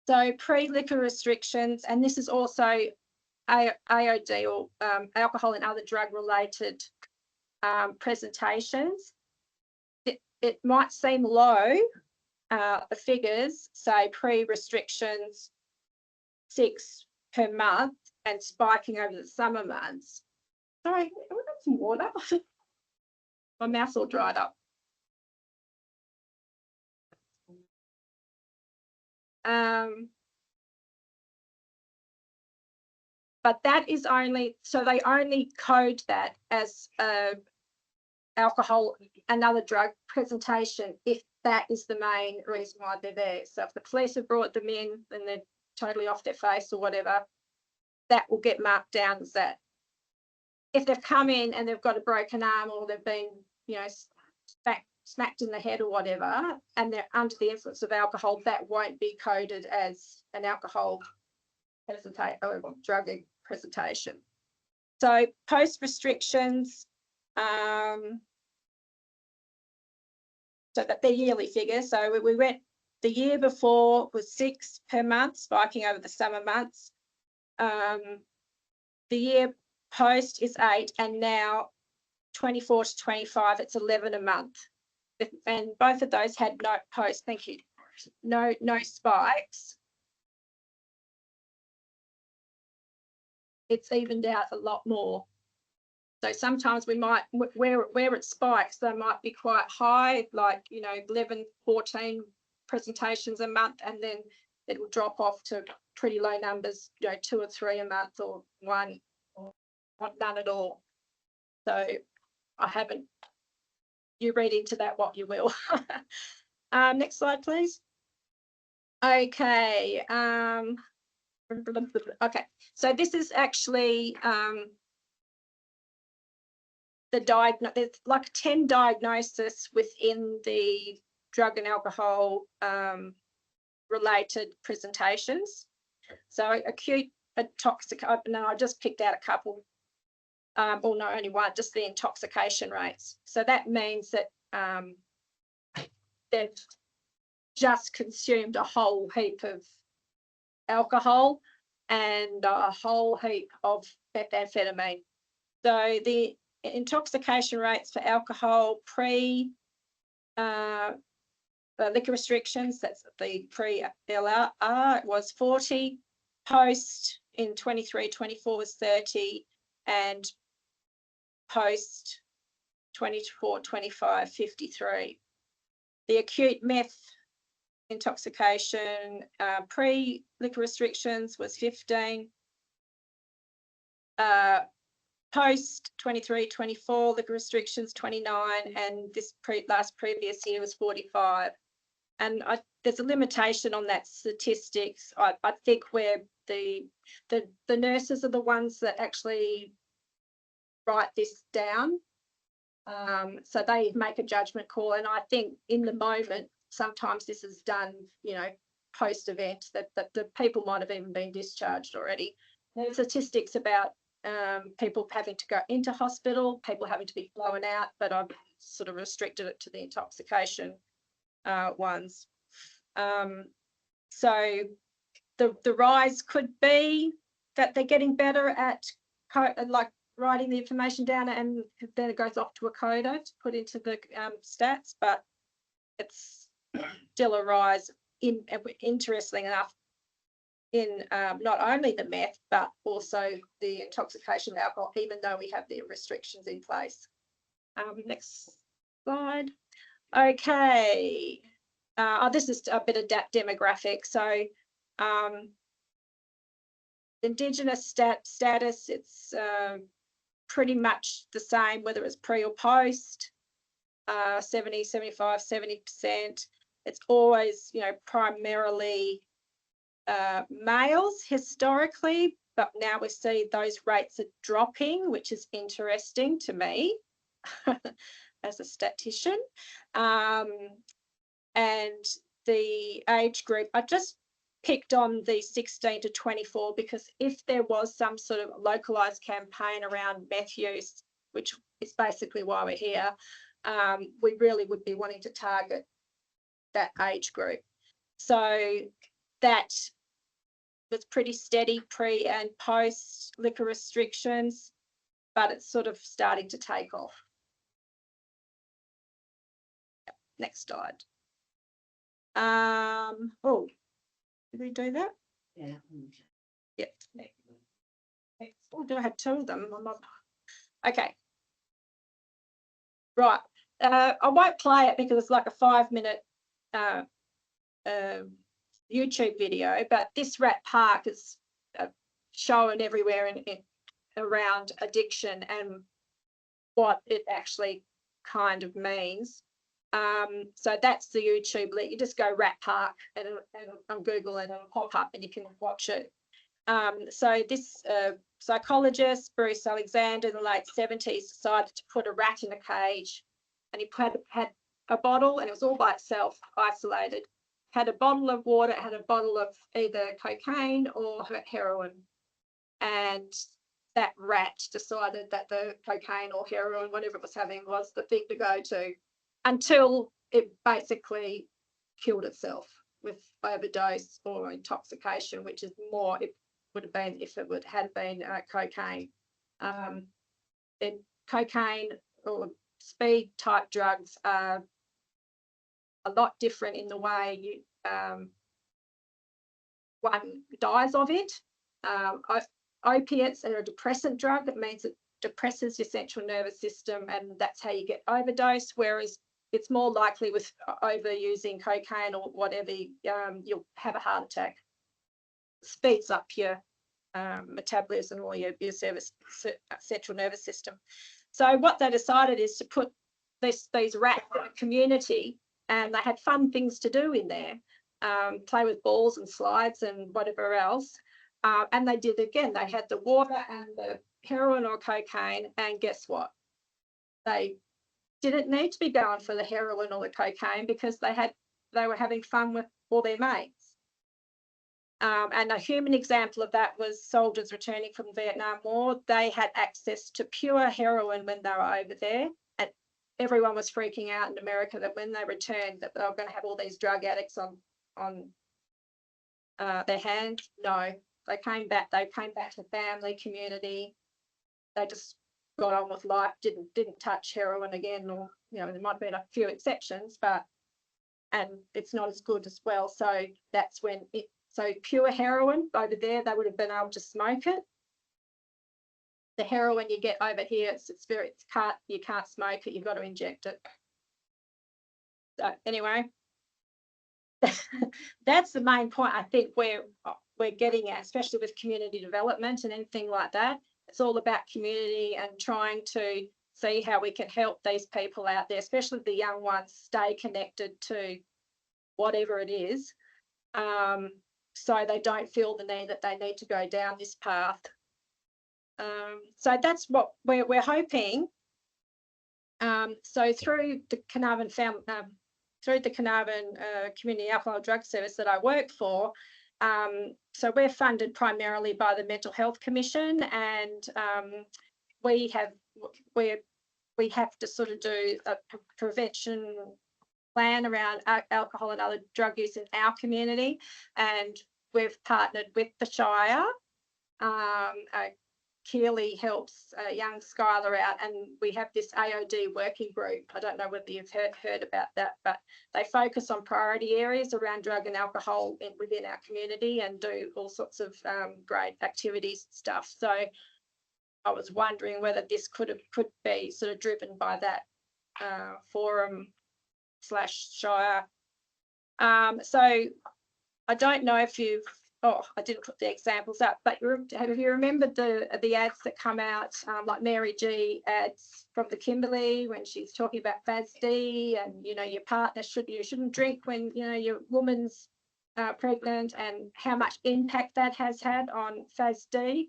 So pre-liquor restrictions, and this is also AOD or alcohol and other drug related presentations. It might seem low, the figures say pre-restrictions 6 per month and spiking over the summer months. Sorry, we got some water. My mouth's all dried up. But that is only, so they only code that as alcohol, another drug presentation, if that is the main reason why they're there. So if the police have brought them in and they're totally off their face or whatever, that will get marked down as that. If they've come in and they've got a broken arm or they've been, you know, smacked in the head or whatever, and they're under the influence of alcohol, that won't be coded as an alcohol presentation or drug presentation. So post restrictions, so that they're yearly figures. So we went, the year before was 6 per month, spiking over the summer months. The year post is 8, and now 24 to 25, it's 11 a month. And both of those had no post, thank you, no spikes. It's evened out a lot more. So sometimes we might, where it spikes, they might be quite high, like, 11, 14 presentations a month, and then it will drop off to pretty low numbers, 2 or 3 a month, or 1, or none at all. So I haven't, you read into that what you will. Next slide, please. Okay. Okay, so this is actually there's like 10 diagnoses within the drug and alcohol related presentations. So acute intoxication, no, I just picked out a couple, or no, only one, just the intoxication rates. So that means that they've just consumed a whole heap of alcohol and a whole heap of methamphetamine. So the intoxication rates for alcohol pre liquor restrictions, that's the pre-LR, was 40, post in 23-24 was 30, and post 24-25 53. The acute meth intoxication pre-liquor restrictions was 15. Post 23-24 liquor restrictions 29, and this previous year was 45. And there's a limitation on that statistics. I think where the nurses are the ones that actually write this down. So they make a judgment call, and I think in the moment sometimes this is done, post event, that the people might have even been discharged already. There's statistics about people having to go into hospital, people having to be flown out, but I've sort of restricted it to the intoxication ones. So the rise could be that they're getting better at like writing the information down, and then it goes off to a coder to put into the stats, but it's still a rise interesting enough in not only the meth, but also the intoxication of alcohol, even though we have the restrictions in place. Next slide. Okay. This is a bit of demographic. So Indigenous status, it's pretty much the same, whether it's pre or post, 70, 75, 70%. It's always, primarily males historically, but now we see those rates are dropping, which is interesting to me as a statistician. And the age group, I just picked on the 16 to 24 because if there was some sort of localized campaign around meth use, which is basically why we're here, we really would be wanting to target that age group. So that was pretty steady pre and post liquor restrictions, but it's sort of starting to take off. Next slide. Oh, did we do that? Yeah. Yep. Oh, do I have 2 of them? I'm not... Okay. Right. I won't play it because it's like a 5-minute YouTube video, but this rat park is shown everywhere in around addiction and what it actually kind of means. So that's the YouTube link. You just go rat park and on Google and it'll pop up and you can watch it. So this psychologist, Bruce Alexander, in the late 70s decided to put a rat in a cage, and he had a bottle, and it was all by itself, isolated. Had a bottle of water, had a bottle of either cocaine or heroin, and that rat decided that the cocaine or heroin, whatever it was having, was the thing to go to, until it basically killed itself with overdose or intoxication, which is more, it would have been if it had been cocaine. Cocaine or speed type drugs are a lot different in the way you one dies of it. Opiates are a depressant drug. That means that depresses your central nervous system, and that's how you get overdose. Whereas it's more likely with overusing cocaine or whatever, you'll have a heart attack. Speeds up your metabolism or your central nervous system. So what they decided is to put these rats in a community, and they had fun things to do in there, play with balls and slides and whatever else. And they did again. They had the water and the heroin or cocaine, and guess what? They didn't need to be going for the heroin or the cocaine because they were having fun with all their mates. And a human example of that was soldiers returning from the Vietnam War. They had access to pure heroin when they were over there, and everyone was freaking out in America that when they returned that they were going to have all these drug addicts on their hands. No, they came back. They came back to family, community. They just got on with life. Didn't touch heroin again, or there might have been a few exceptions, and it's not as good as well. So that's when so pure heroin over there, they would have been able to smoke it. The heroin you get over here, you can't smoke it. You've got to inject it. So anyway, that's the main point I think we're getting at, especially with community development and anything like that. It's all about community and trying to see how we can help these people out there, especially the young ones, stay connected to whatever it is, so they don't feel the need that they need to go down this path. So that's what we're hoping. So through the Carnarvon Community Alcohol Drug Service that I work for, so we're funded primarily by the Mental Health Commission, and we have to sort of do a prevention plan around alcohol and other drug use in our community, and we've partnered with the Shire. Keely helps young Skylar out, and we have this AOD working group. I don't know whether you've heard about that, but they focus on priority areas around drug and alcohol within our community and do all sorts of great activities and stuff. So I was wondering whether this could be sort of driven by that forum / Shire. So I don't know if you've, I didn't put the examples up, but have you remembered the ads that come out, like Mary G ads from the Kimberley when she's talking about FASD, and your partner shouldn't drink when your woman's pregnant, and how much impact that has had on FASD.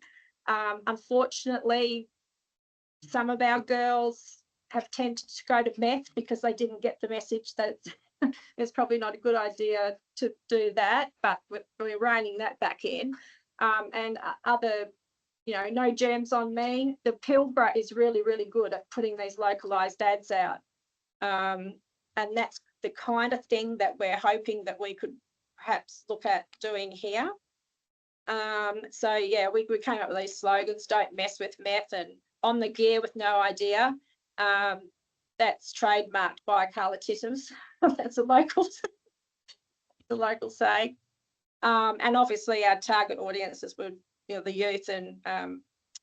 Unfortunately, some of our girls have tended to go to meth because they didn't get the message that it's probably not a good idea to do that, but we're reining that back in. And other, no germs on me. The Pilbara is really, really good at putting these localized ads out. And that's the kind of thing that we're hoping that we could perhaps look at doing here. So yeah, we came up with these slogans: don't mess with meth, and on the gear with no idea. That's trademarked by Carla Tittums. That's a local saying. And obviously our target audiences would, the youth and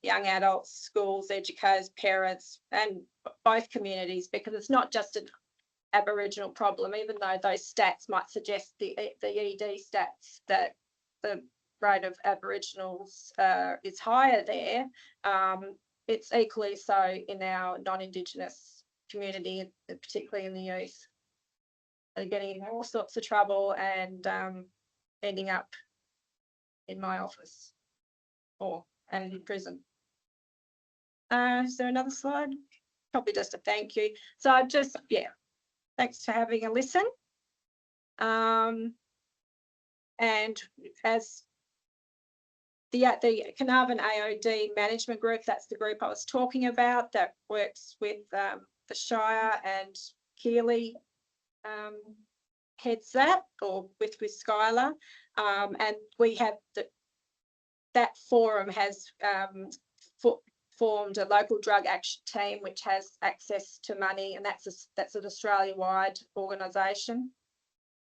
young adults, schools, educators, parents, and both communities, because it's not just an Aboriginal problem, even though those stats might suggest the ED stats that the rate of Aboriginals is higher there. It's equally so in our non-Indigenous community, particularly in the youth. They're getting in all sorts of trouble and ending up in my office and in prison. Is there another slide? Probably just a thank you. So thanks for having a listen. And as the Carnarvon AOD management group, that's the group I was talking about that works with the Shire, and Keely heads that, or with Skylar. And we have that forum has formed a local drug action team which has access to money, and that's an Australia-wide organisation.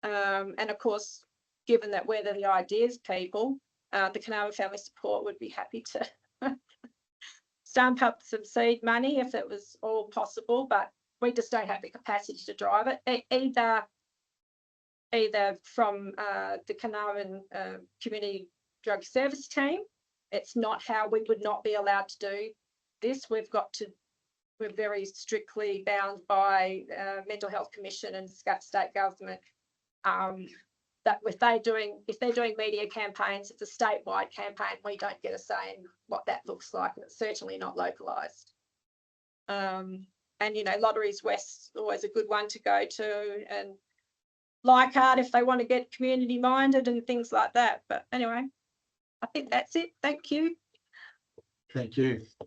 And of course, given that we're the ideas people, the Carnarvon Family Support would be happy to stamp up some seed money if it was all possible, but we just don't have the capacity to drive it. Either from the Carnarvon Community Drug Service Team. It's not how we would not be allowed to do this. We're very strictly bound by Mental Health Commission and state government. That if they're doing media campaigns, it's a statewide campaign. We don't get a say in what that looks like, and it's certainly not localised. And you know, Lotteries West's always a good one to go to, and Leichhardt if they want to get community minded and things like that. But anyway, I think that's it. Thank you. Thank you. Are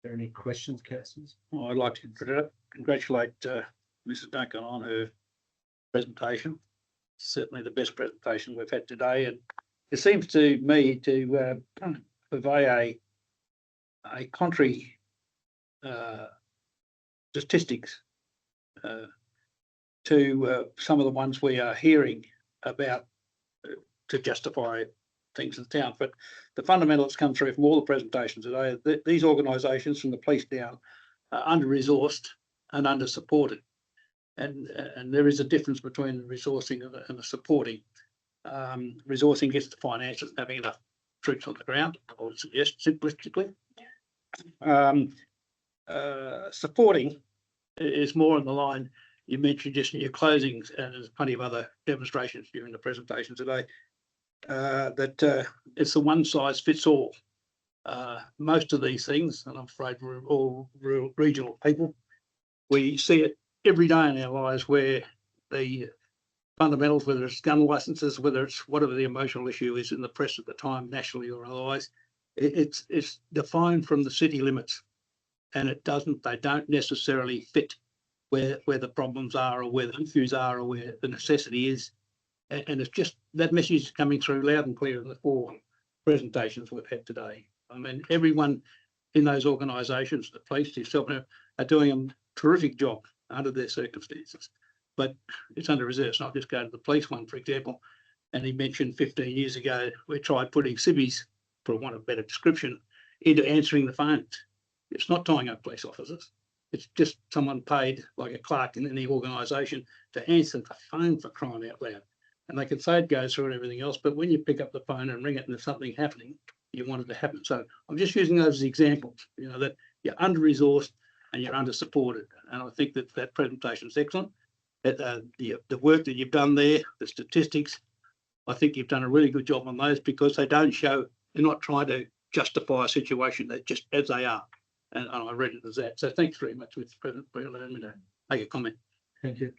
there any questions, councillors? Well, I'd like to congratulate Mrs. Duncan on her presentation. Certainly the best presentation we've had today, and it seems to me to purvey a contrary statistics to some of the ones we are hearing about to justify things in the town. But the fundamentals come through from all the presentations today. These organisations from the police down are under-resourced and under-supported. And there is a difference between the resourcing and the supporting. Resourcing gets the finances, having enough troops on the ground, I would suggest simplistically. Supporting is more on the line you mentioned just in your closings, and there's plenty of other demonstrations during the presentation today, that it's the one size fits all. Most of these things, and I'm afraid we're all regional people, we see it every day in our lives where the fundamentals, whether it's gun licenses, whether it's whatever the emotional issue is in the press at the time, nationally or otherwise, it's defined from the city limits, and they don't necessarily fit where the problems are or where the issues are or where the necessity is. And it's just that message is coming through loud and clear in the 4 presentations we've had today. I mean, everyone in those organisations, the police, yourself, are doing a terrific job under their circumstances. But it's under reserve. So I'll just go to the police one, for example. And he mentioned 15 years ago, we tried putting civvies, for want of a better description, into answering the phones. It's not tying up police officers. It's just someone paid, like a clerk in any organisation, to answer the phone, for crying out loud. And they can say it goes through and everything else, but when you pick up the phone and ring it and there's something happening, you want it to happen. So I'm just using those as examples, you know, that you're under-resourced and you're under-supported. And I think that presentation is excellent. The work that you've done there, the statistics, I think you've done a really good job on those, because they don't show, they're not trying to justify a situation, that just as they are. And I read it as that. So thanks very much, Mr. President, for allowing me to make a comment. Thank you.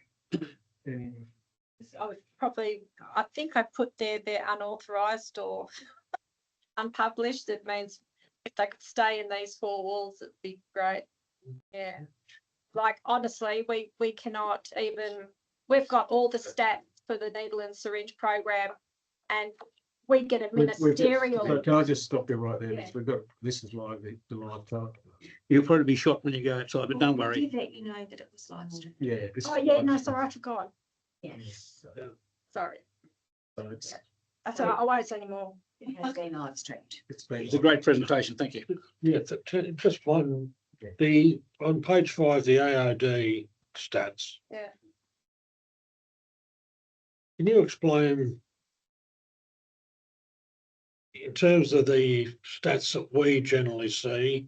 I think I put there they're unauthorised or unpublished. It means if they could stay in these 4 walls, it'd be great. Yeah. Like, honestly, we cannot even, we've got all the stats for the needle and syringe program, and we get a ministerial. Can I just stop you right there? Yeah. We've got, this is live, the live talk. You'll probably be shot when you go outside, but don't worry. We did let you know that it was live stream. Yeah. Oh yeah, no, sorry, I forgot. Yes. Sorry. So it's, That's all right, I won't say anymore. It has been live streamed. It's a great presentation. Thank you. Yeah, just one, on page 5, the AOD stats. Yeah. Can you explain, in terms of the stats that we generally see,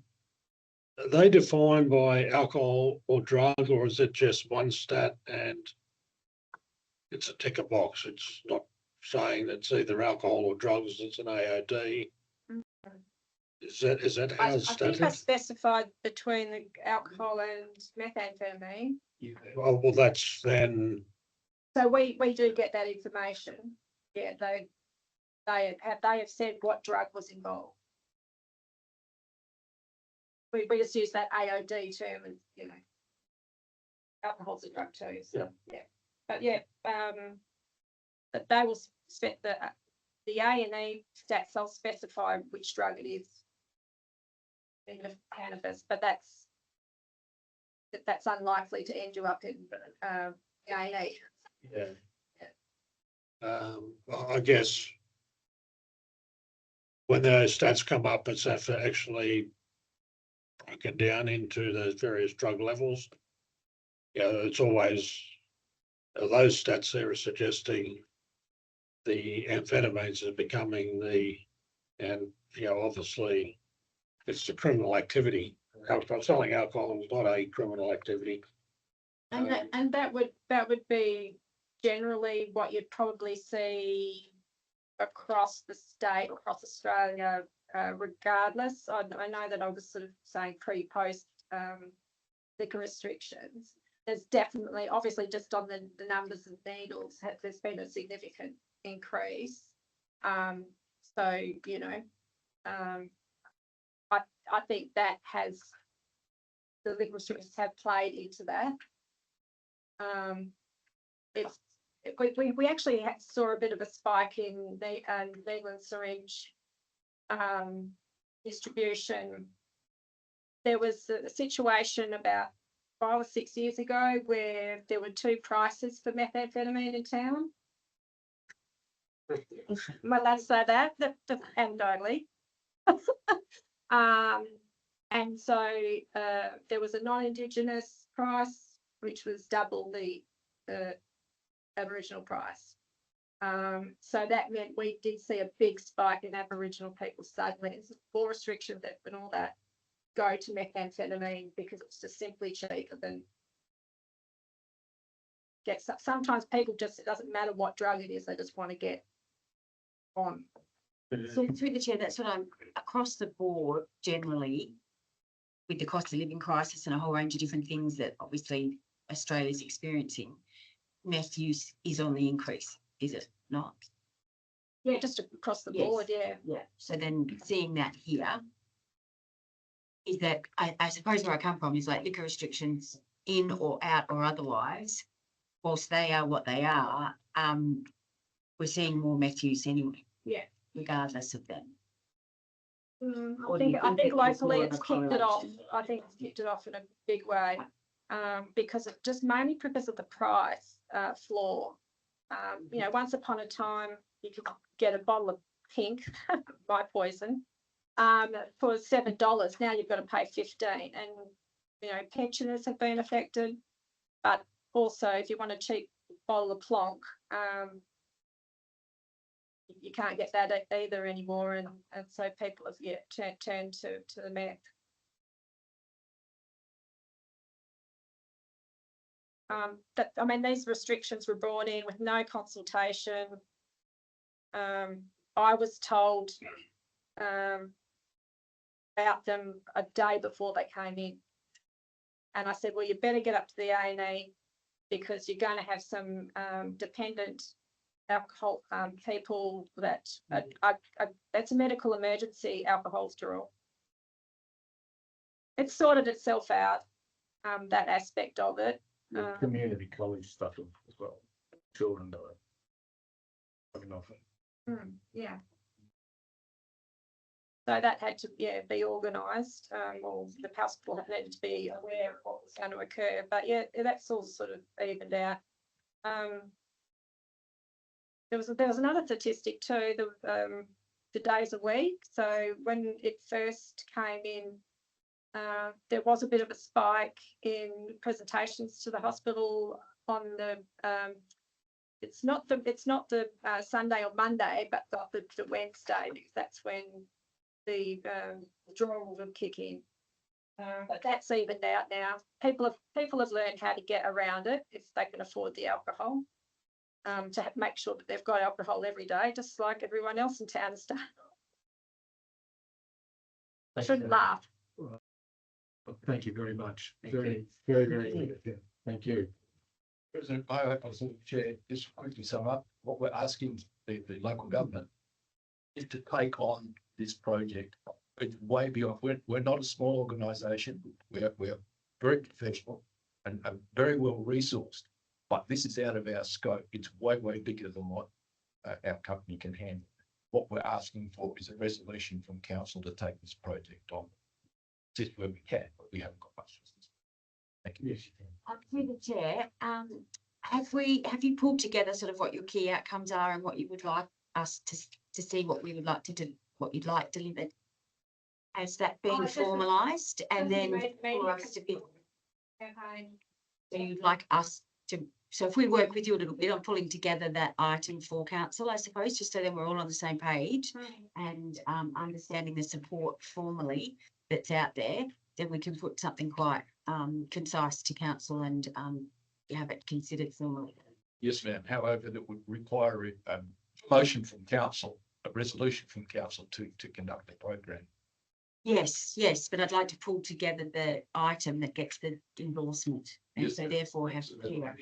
are they defined by alcohol or drug, or is it just one stat and it's a ticker box? It's not saying that it's either alcohol or drugs, it's an AOD. Is that how it's I think I stated? specified between the alcohol and methamphetamine. Well, that's then, So we do get that information. Yeah, they have said what drug was involved. We just use that AOD term, and you know, alcohol's a drug too. So yeah, but yeah, but they will spec the A&E stats. I'll specify which drug it is. In the cannabis, but that's unlikely to end you up in A&E. yeah. I guess when those stats come up, it's after actually broken down into those various drug levels. Yeah, it's always those stats there are suggesting the amphetamines are becoming and obviously it's a criminal activity. Selling alcohol is not a criminal activity. And that would be generally what you'd probably see across the state, across Australia, regardless. I know that I was sort of saying pre-post liquor restrictions. There's definitely, obviously, just on the numbers of needles, there's been a significant increase. So, you know, I think that the liquor restrictions have played into that. We actually saw a bit of a spike in the needle and syringe distribution. There was a situation about 5 or 6 years ago where there were 2 prices for methamphetamine in town. Am I allowed to say that? Anecdotally. And so there was a non-Indigenous price, which was double the Aboriginal price. So that meant we did see a big spike in Aboriginal people suddenly. It's more restriction that and all that go to methamphetamine because it's just simply cheaper than get. Sometimes people just, it doesn't matter what drug it is, they just want to get on. So through the chair, that's what I'm across the board generally with the cost of living crisis and a whole range of different things that obviously Australia's experiencing. Meth use is on the increase, is it not? Yeah, just across the board, yeah. Yeah. So then seeing that here, is that I suppose where I come from is like liquor restrictions in or out or otherwise, whilst they are what they are, we're seeing more meth use anyway. Yeah. Regardless of them. I think locally it's kicked it off. I think it's kicked it off in a big way. Because of just mainly because of the price floor. You know, once upon a time you could get a bottle of pink, my poison, for $7. Now you've got to pay $15, and you know pensioners have been affected. But also, if you want a cheap bottle of plonk, you can't get that either anymore, and so people have turned to the meth. I mean, these restrictions were brought in with no consultation. I was told about them a day before they came in. And I said, well, you better get up to the A&E because you're going to have some dependent alcohol people that that's a medical emergency alcohol withdrawal. It's sorted itself out, that aspect of it. Community college stuff as well. Children do it. Yeah. So that had to be organised, or the hospital needed to be aware of what was going to occur. But yeah, that's all sort of evened out. There was another statistic too, the days a week. So when it first came in, there was a bit of a spike in presentations to the hospital on the it's not the Sunday or Monday, but the Wednesday, because that's when the withdrawal will kick in. But that's evened out now. People have learned how to get around it if they can afford the alcohol. To make sure that they've got alcohol every day, just like everyone else in town has done. I shouldn't laugh. Thank you very much. Very good. Thank you. President, I was the chair, just quickly sum up what we're asking the local government is to take on this project. It's way beyond, we're not a small organisation, we're very professional and very well resourced, but this is out of our scope. It's way bigger than what our company can handle. What we're asking for is a resolution from council to take this project on. Just where we can, but we haven't got much. Thank you. Through the chair, have you pulled together sort of what your key outcomes are and what you would like us to see, what we would like to do, what you'd like delivered? Has that been formalised? And then for us to be, so you'd like us to, so if we work with you a little bit on pulling together that item for council, I suppose, just so then we're all on the same page and understanding the support formally that's out there, then we can put something quite concise to council and have it considered formally. Yes, ma'am. However, that would require a motion from council, a resolution from council to conduct the program. Yes, yes, but I'd like to pull together the item that gets the endorsement and Yes, so ma'am. therefore have clear.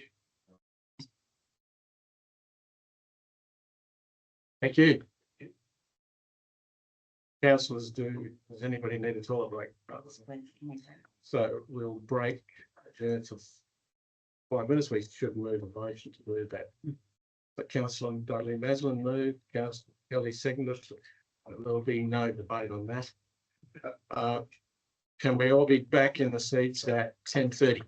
Thank you. Councillors, does anybody need a toilet break? So we'll break adjourn for 5 minutes. We should move a motion to do that. But Councillor Dudley Maslin moved, Councillor Kelly seconded. There'll be no debate on that. Can we all be back in the seats at 10:30?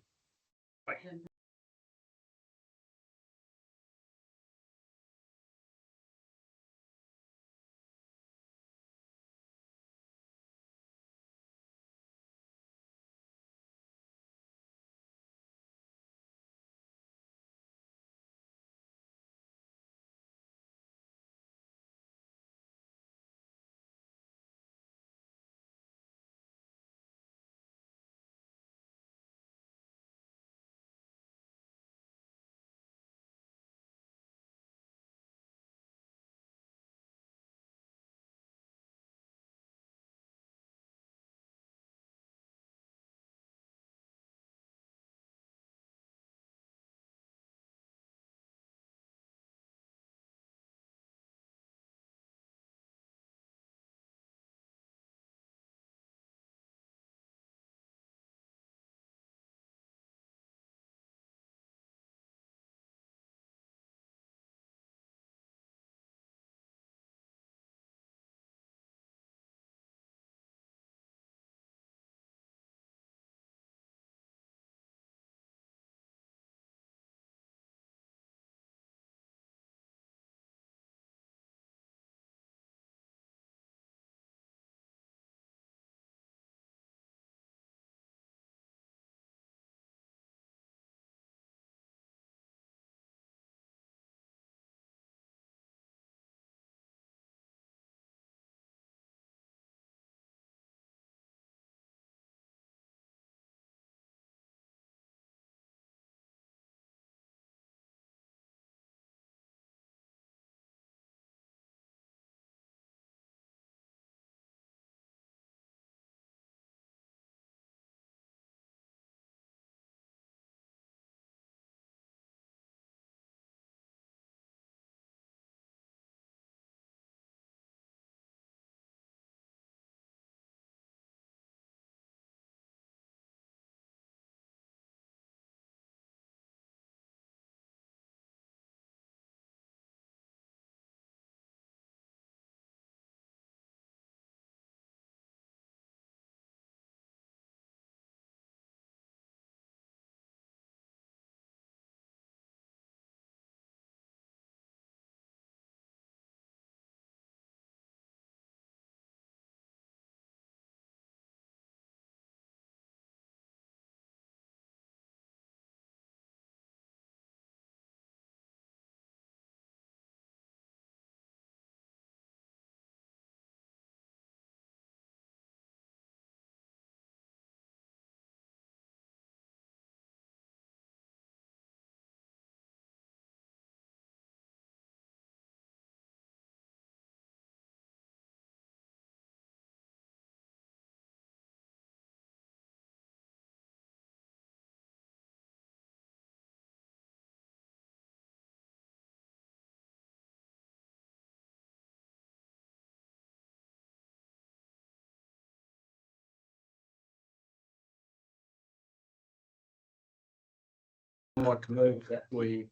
I'd like to move that we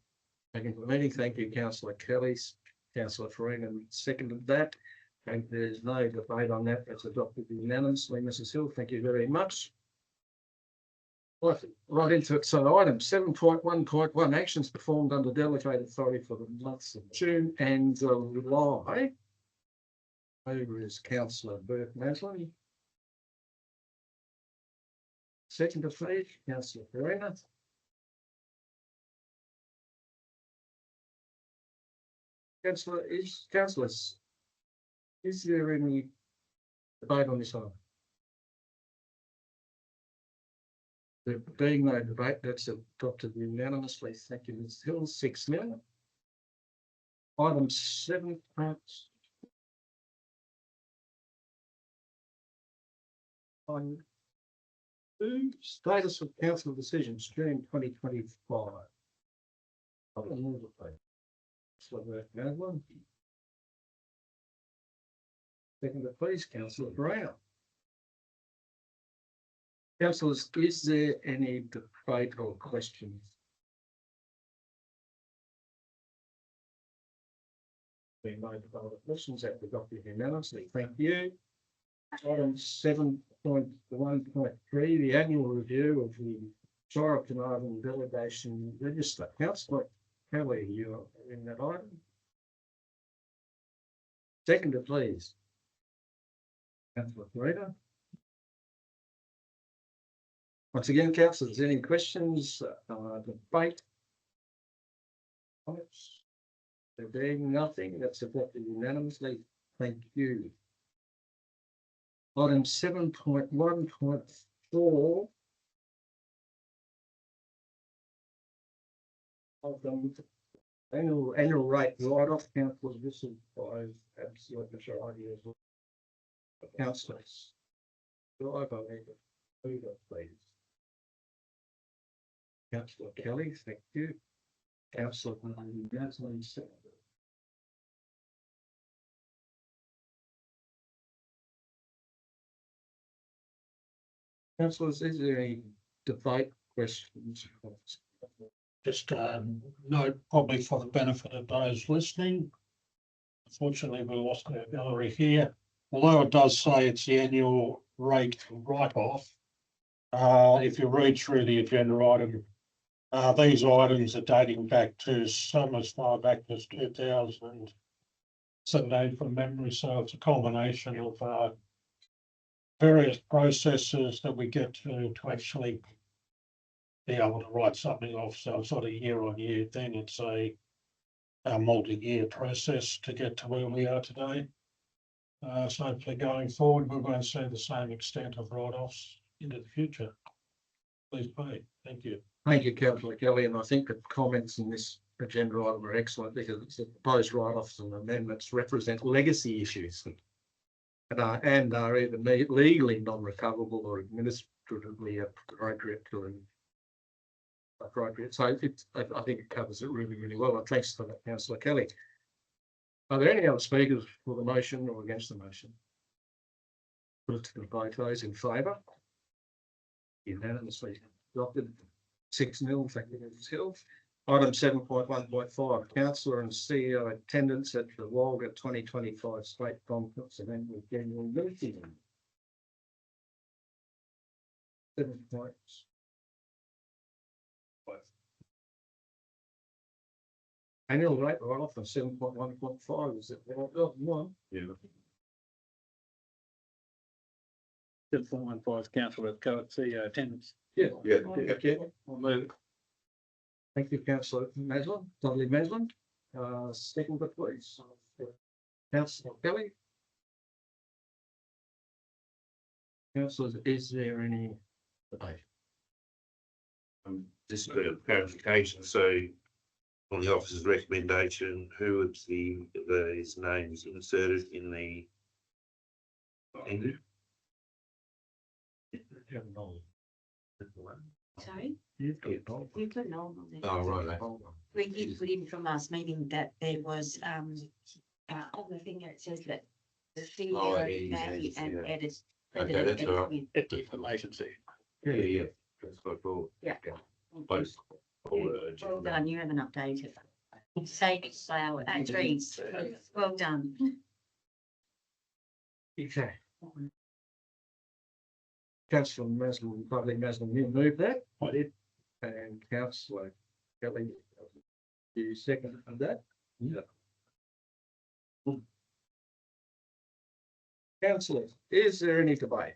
take into the meeting. Thank you, Councillor Kelly. Councillor Farina seconded that. And there's no debate on that. That's adopted unanimously. Mrs. Hill, thank you very much. Right into it. So item 7.1.1 actions performed under delegated authority for the months of June and July. Over is Councillor Burke Maslin. seconder, please, councillor Farina. Councillors, is there any debate on this item? There being no debate, that's adopted unanimously. Thank you, Ms Hill. 6 million. Item 7. On status of council decisions, June 2025. Second, please, councillor Brown. Councillors, is there any debate or questions? Being no debate or questions, that we adopted unanimously. Thank you. Item 7.1.3, the annual review of the Shire of Carnarvon Delegation Register. Councillor Kelly, you are in that item. Seconder, please. Councillor Farina. Once again, councillors, any questions, debate? Comments? There being nothing, that's adopted unanimously. Thank you. Item 7.1.4. Of the annual rate write-off, councillors, this is by absolute majority of councillors. Do I believe it? Please. Councillor Kelly, thank you. Councillor Maslin, second. Councillors, is there any debate, questions? Just note, probably for the benefit of those listening. Unfortunately, we lost our gallery here. Although it does say it's the annual rate write-off, if you read through the agenda item, these items are dating back to some as far back as 2017 from memory. So it's a combination of various processes that we get to actually be able to write something off. So it's not a year on year thing, it's a multi-year process to get to where we are today. So hopefully going forward, we're going to see the same extent of write-offs into the future. Please pay. Thank you. Thank you, councillor Kelly, and I think the comments in this agenda item are excellent because it's proposed write-offs and amendments represent legacy issues and are either legally non-recoverable or administratively appropriate. So I think it covers it really, really well. And thanks for that, councillor Kelly. Are there any other speakers for the motion or against the motion? Put it to the vote. Those in favour? Unanimously adopted. 6-0. Thank you, Ms Hill. Item 7.1.5. Councillor and CEO attendance at the Walgett 2025 State Conference and Annual General Meeting. 7 points. Annual rate write-off of 7.1.5. Is it one? Yeah. 7.15 councillor CEO attendance. Yeah. Yeah. Okay. I'll move. Thank you, councillor Maslin. Lovely Maslin. Second, please. Councillor Kelly. Councillors, is there any debate? Just a clarification, so on the officer's recommendation, who would his names inserted in the tender? Sorry, You've got you've got no on there. Oh, right. We did put in from last meeting that there was on the thing that says that the Oh, CEO yeah, Barry yeah, and yeah. Ed is. Okay, that's all right. At the information there. Yeah. That's what I thought. Yeah. Both. Well done, you haven't updated. Save it, so trees. Well done. Okay. Councillor Maslin, lovely Maslin, you moved that? I did. And councillor Kelly, you seconded that? Yeah. Councillors, is there any debate?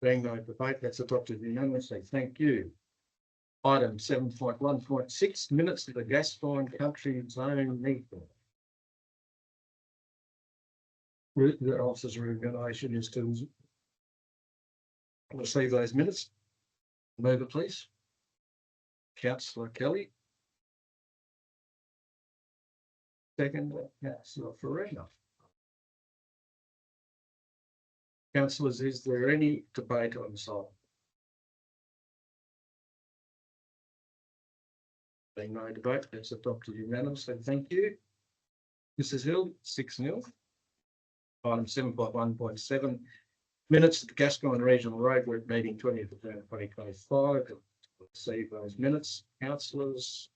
Being no debate, that's adopted unanimously. Thank you. Item 7.1.6, minutes of the Gascoyne Country Zone meeting. The officer's recommendation is to receive those minutes. Move it, please. Councillor Kelly. Second, Councillor Farina. Councillors, is there any debate on this item? Being no debate, that's adopted unanimously. Thank you. Mrs Hill, 6-0. Item 7.1.7, minutes of the Gascoyne Regional Roadwork meeting 20th of June 2025. Receive those minutes. Councillors,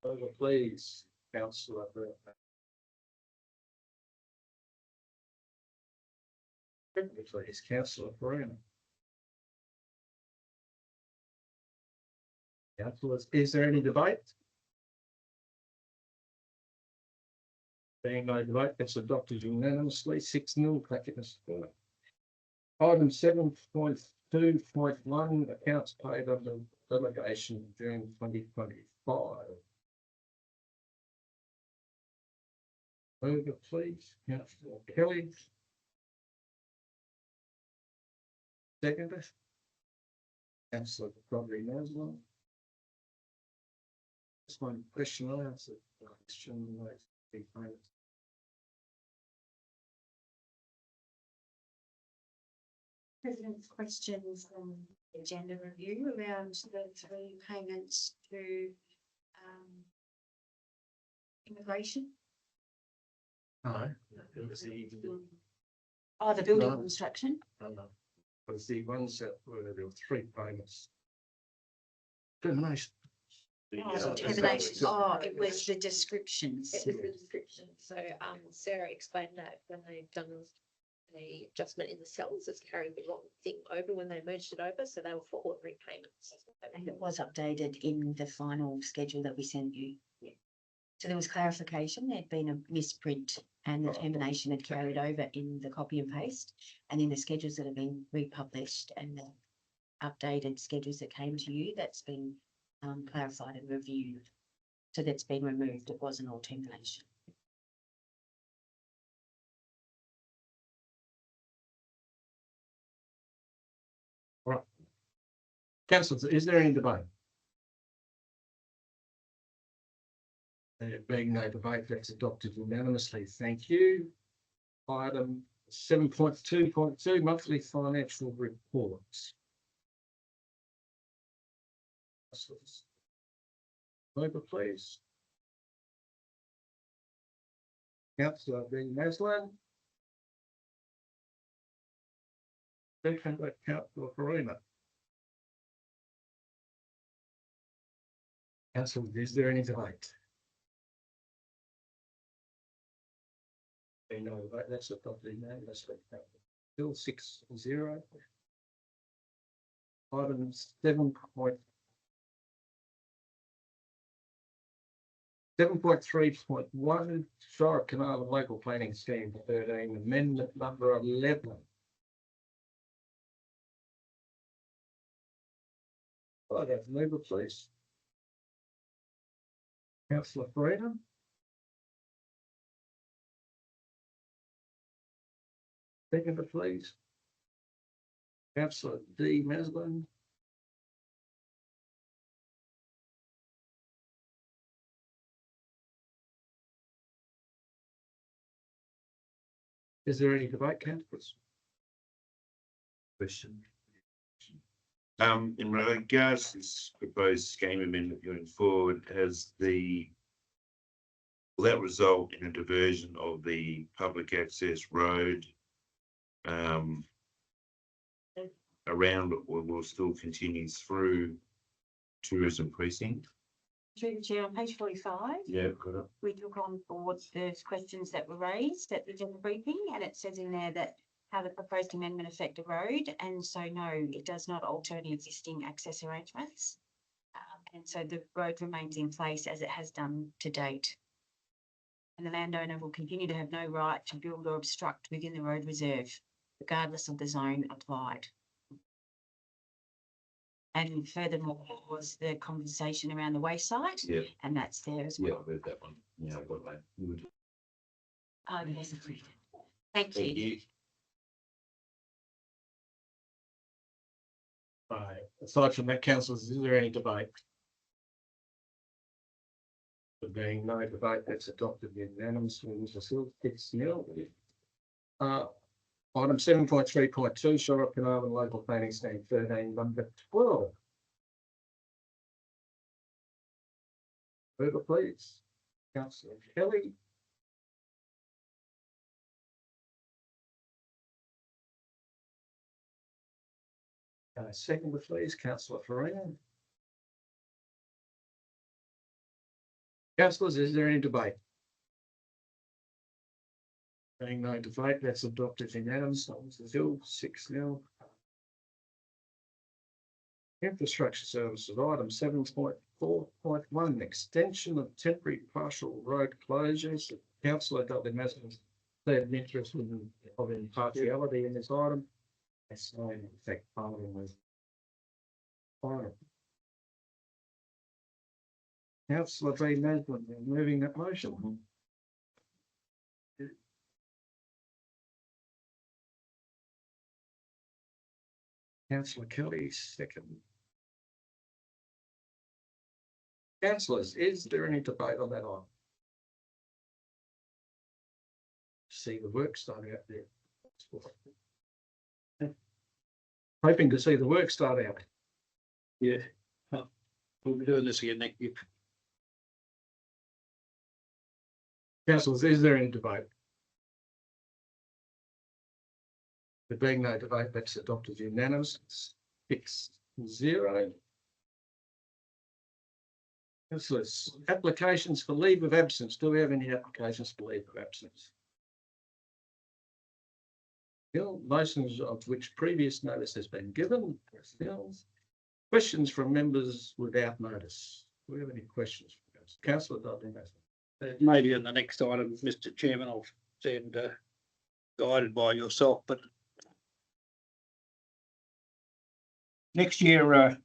over please. Councillor. Please, Councillor Farina. Councillors, is there any debate? Being no debate, that's adopted unanimously, 6-0. Item 7.2.1, accounts paid under delegation June 2025. Move it, please, Councillor Kelly. Second. Councillor Naslan. Just one question I answered. Question. President's questions on the agenda review around the 3 payments to immigration. No, it was the Building No. construction. it was the ones that were there were 3 payments. Termination. Termination. Oh, it was the descriptions. It was the description. So Sarah explained that when they've done the adjustment in the cells, it's carried the wrong thing over when they merged it over. So they were for ordinary payments. And it was updated in the final schedule that we sent you. Yeah. So there was clarification. There'd been a misprint and the termination had carried over in the copy and paste and in the schedules that have been republished and the updated schedules that came to you, that's been clarified and reviewed. So that's been removed. It wasn't all termination. All right. Councillors, is there any debate? There being no debate, that's adopted unanimously. Thank you. Item 7.2.2, monthly financial reports. Over, please. Councillor Naslan. Second by Councillor Farina. Councillor, is there any debate? No debate, that's adopted unanimously. Still 6-0. Item 7.3.1, Shire of Carnarvon Local Planning Scheme 13, amendment number 11. I'd have to move it, please. Councillor Farina. Second, please. Councillor D. Maslin. Is there any debate, councillors? Question. In regards to this proposed scheme amendment going forward, will that result in a diversion of the public access road around, or will still continue through tourism precinct? Through the chair, on page 45. Yeah, got it. We took on board the questions that were raised at the general briefing, and it says in there that how the proposed amendment affect the road, and so no, it does not alter any existing access arrangements. And so the road remains in place as it has done to date. And the landowner will continue to have no right to build or obstruct within the road reserve, regardless of the zone applied. And furthermore was the conversation around the wayside, Yeah, and that's there as yeah, well. I've heard that one. Yeah, I've got that. Good. Oh, yes, agreed. Thank Thank you. you. Right. Aside from that, councillors, is there any debate? There being no debate, that's adopted unanimously, Mr. Silk, 6-0. Item 7.3.2, Shire of Carnarvon Local Planning Stand 13, number 12. Further, please. Councillor Kelly. Second, please, Councillor Farina. Councillors, is there any debate? Being no debate, that's adopted unanimously, Mr. Hill, 6-0. Infrastructure services, item 7.4.1, extension of temporary partial road closures. Councillor Dudley Mason said an interest of impartiality in this item. That's no, in fact, Parliament was final. Councillor B. Maslin, moving that motion. Councillor Kelly, second. Councillors, is there any debate on that item? See the work starting out there. Hoping to see the work start out. Yeah. We'll be doing this again next year. Councillors, is there any debate? There being no debate, that's adopted unanimous. 6-0. Councillors, applications for leave of absence. Do we have any applications for leave of absence? Bill, motions of which previous notice has been given. Questions from members without notice. Do we have any questions? Councillor Dudley Mason. Maybe in the next item, Mr. Chairman, I'll send guided by yourself, but next year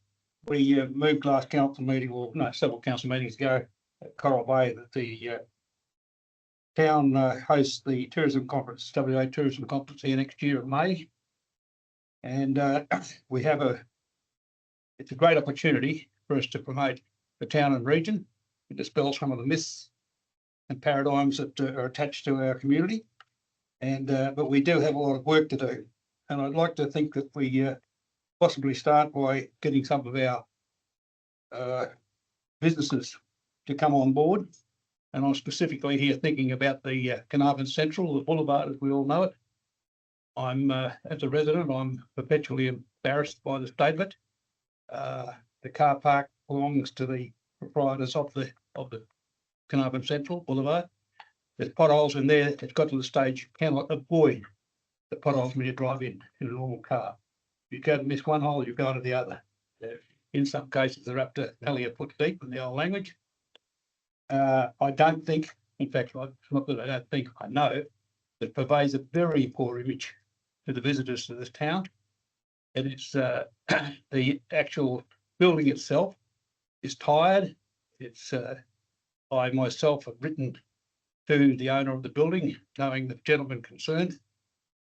we moved last council meeting, or no, several council meetings ago at Coral Bay, that the town hosts the tourism conference, WA Tourism Conference here next year in May. And we have it's a great opportunity for us to promote the town and region and dispel some of the myths and paradigms that are attached to our community. And but we do have a lot of work to do. And I'd like to think that we possibly start by getting some of our businesses to come on board. And I'm specifically here thinking about the Carnarvon Central, the boulevard as we all know it. I'm, as a resident, I'm perpetually embarrassed by the statement. The car park belongs to the proprietors of the Carnarvon Central boulevard. There's potholes in there. It's got to the stage you cannot avoid the potholes when you drive in a normal car. You go to miss one hole, you go to the other. In some cases, they're up to nearly a foot deep in the old language. I don't think, in fact, it's not that I don't think, I know, that purveys a very poor image to the visitors to this town. And it's the actual building itself is tired. It's I myself have written to the owner of the building, knowing the gentleman concerned,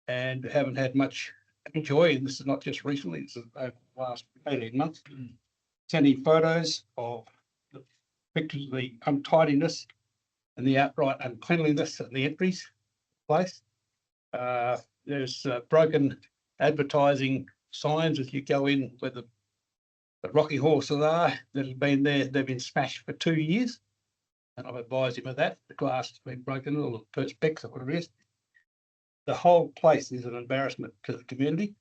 and haven't had much joy. And this is not just recently, it's over the last 18 months. Sending photos of the pictures of the untidiness and the outright uncleanliness of the entries place. There's broken advertising signs as you go in where the rocking horses are that have been there. They've been smashed for 2 years. And I've advised him of that. The glass has been broken, or the perspex or whatever it is. The whole place is an embarrassment to the community.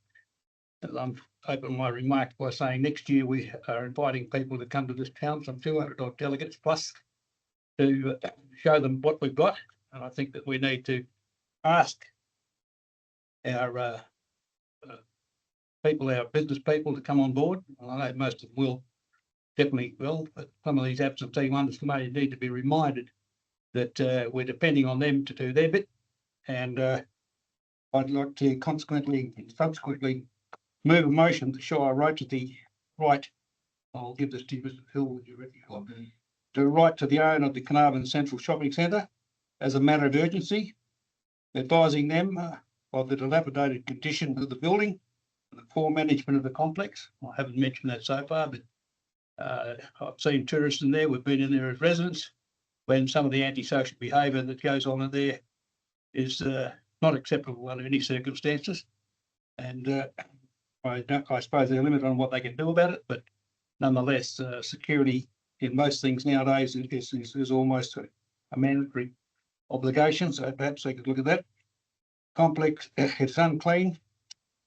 And I'm opening my remarks by saying next year we are inviting people to come to this town, some 200 odd delegates plus, to show them what we've got. And I think that we need to ask our people, our business people, to come on board. And I know most of them will, definitely will, but some of these absentee ones may need to be reminded that we're depending on them to do their bit. And I'd like to subsequently move a motion to show I wrote to the right, I'll give this to you, Mr. Hill, would you reckon? To write to the owner of the Carnarvon Central Shopping Centre as a matter of urgency, advising them of the dilapidated condition of the building and the poor management of the complex. I haven't mentioned that so far, but I've seen tourists in there. We've been in there as residents. When some of the antisocial behaviour that goes on in there is not acceptable under any circumstances. And I suppose they're limited on what they can do about it, but nonetheless, security in most things nowadays is almost a mandatory obligation. So perhaps they could look at that. Complex, it's unclean,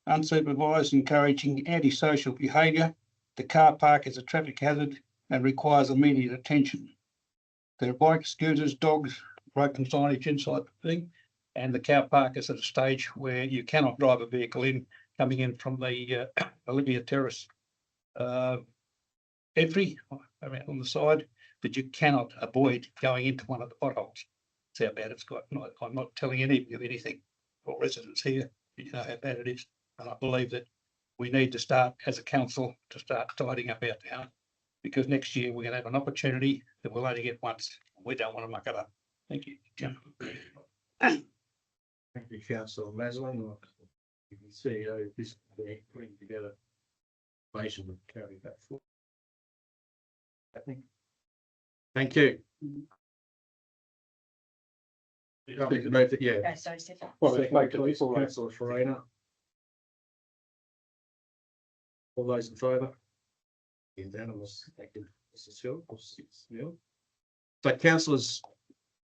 unsupervised, encouraging antisocial behaviour. The car park is a traffic hazard and requires immediate attention. There are bikes, scooters, dogs, broken signage inside the thing, and the car park is at a stage where you cannot drive a vehicle in coming in from the Olivia Terrace entry around on the side, but you cannot avoid going into one of the potholes. That's how bad it's got. I'm not telling any of you anything, or residents here, you know how bad it is. And I believe that we need to start as a council to start tidying up our town, because next year we're going to have an opportunity that we'll only get once. We don't want to muck it up. Thank you, Jim. Thank you, Councillor Maslin. You can see this putting together information would carry that forward. I think. Thank you. Yeah. Okay, sorry, Stefan. Councillor Farina. All those in favour? Unanimous. Thank you, Mrs. Hill. 6-0. So councillors,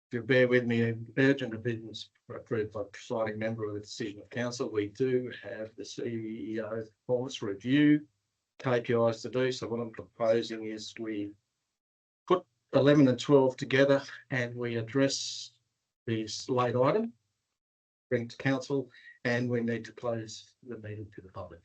if you bear with me, urgent business approved by presiding member of the decision of council. We do have the CEO performance review KPIs to do. So what I'm proposing is we put 11 and 12 together and we address this late item, bring to council, and we need to close the meeting to the public.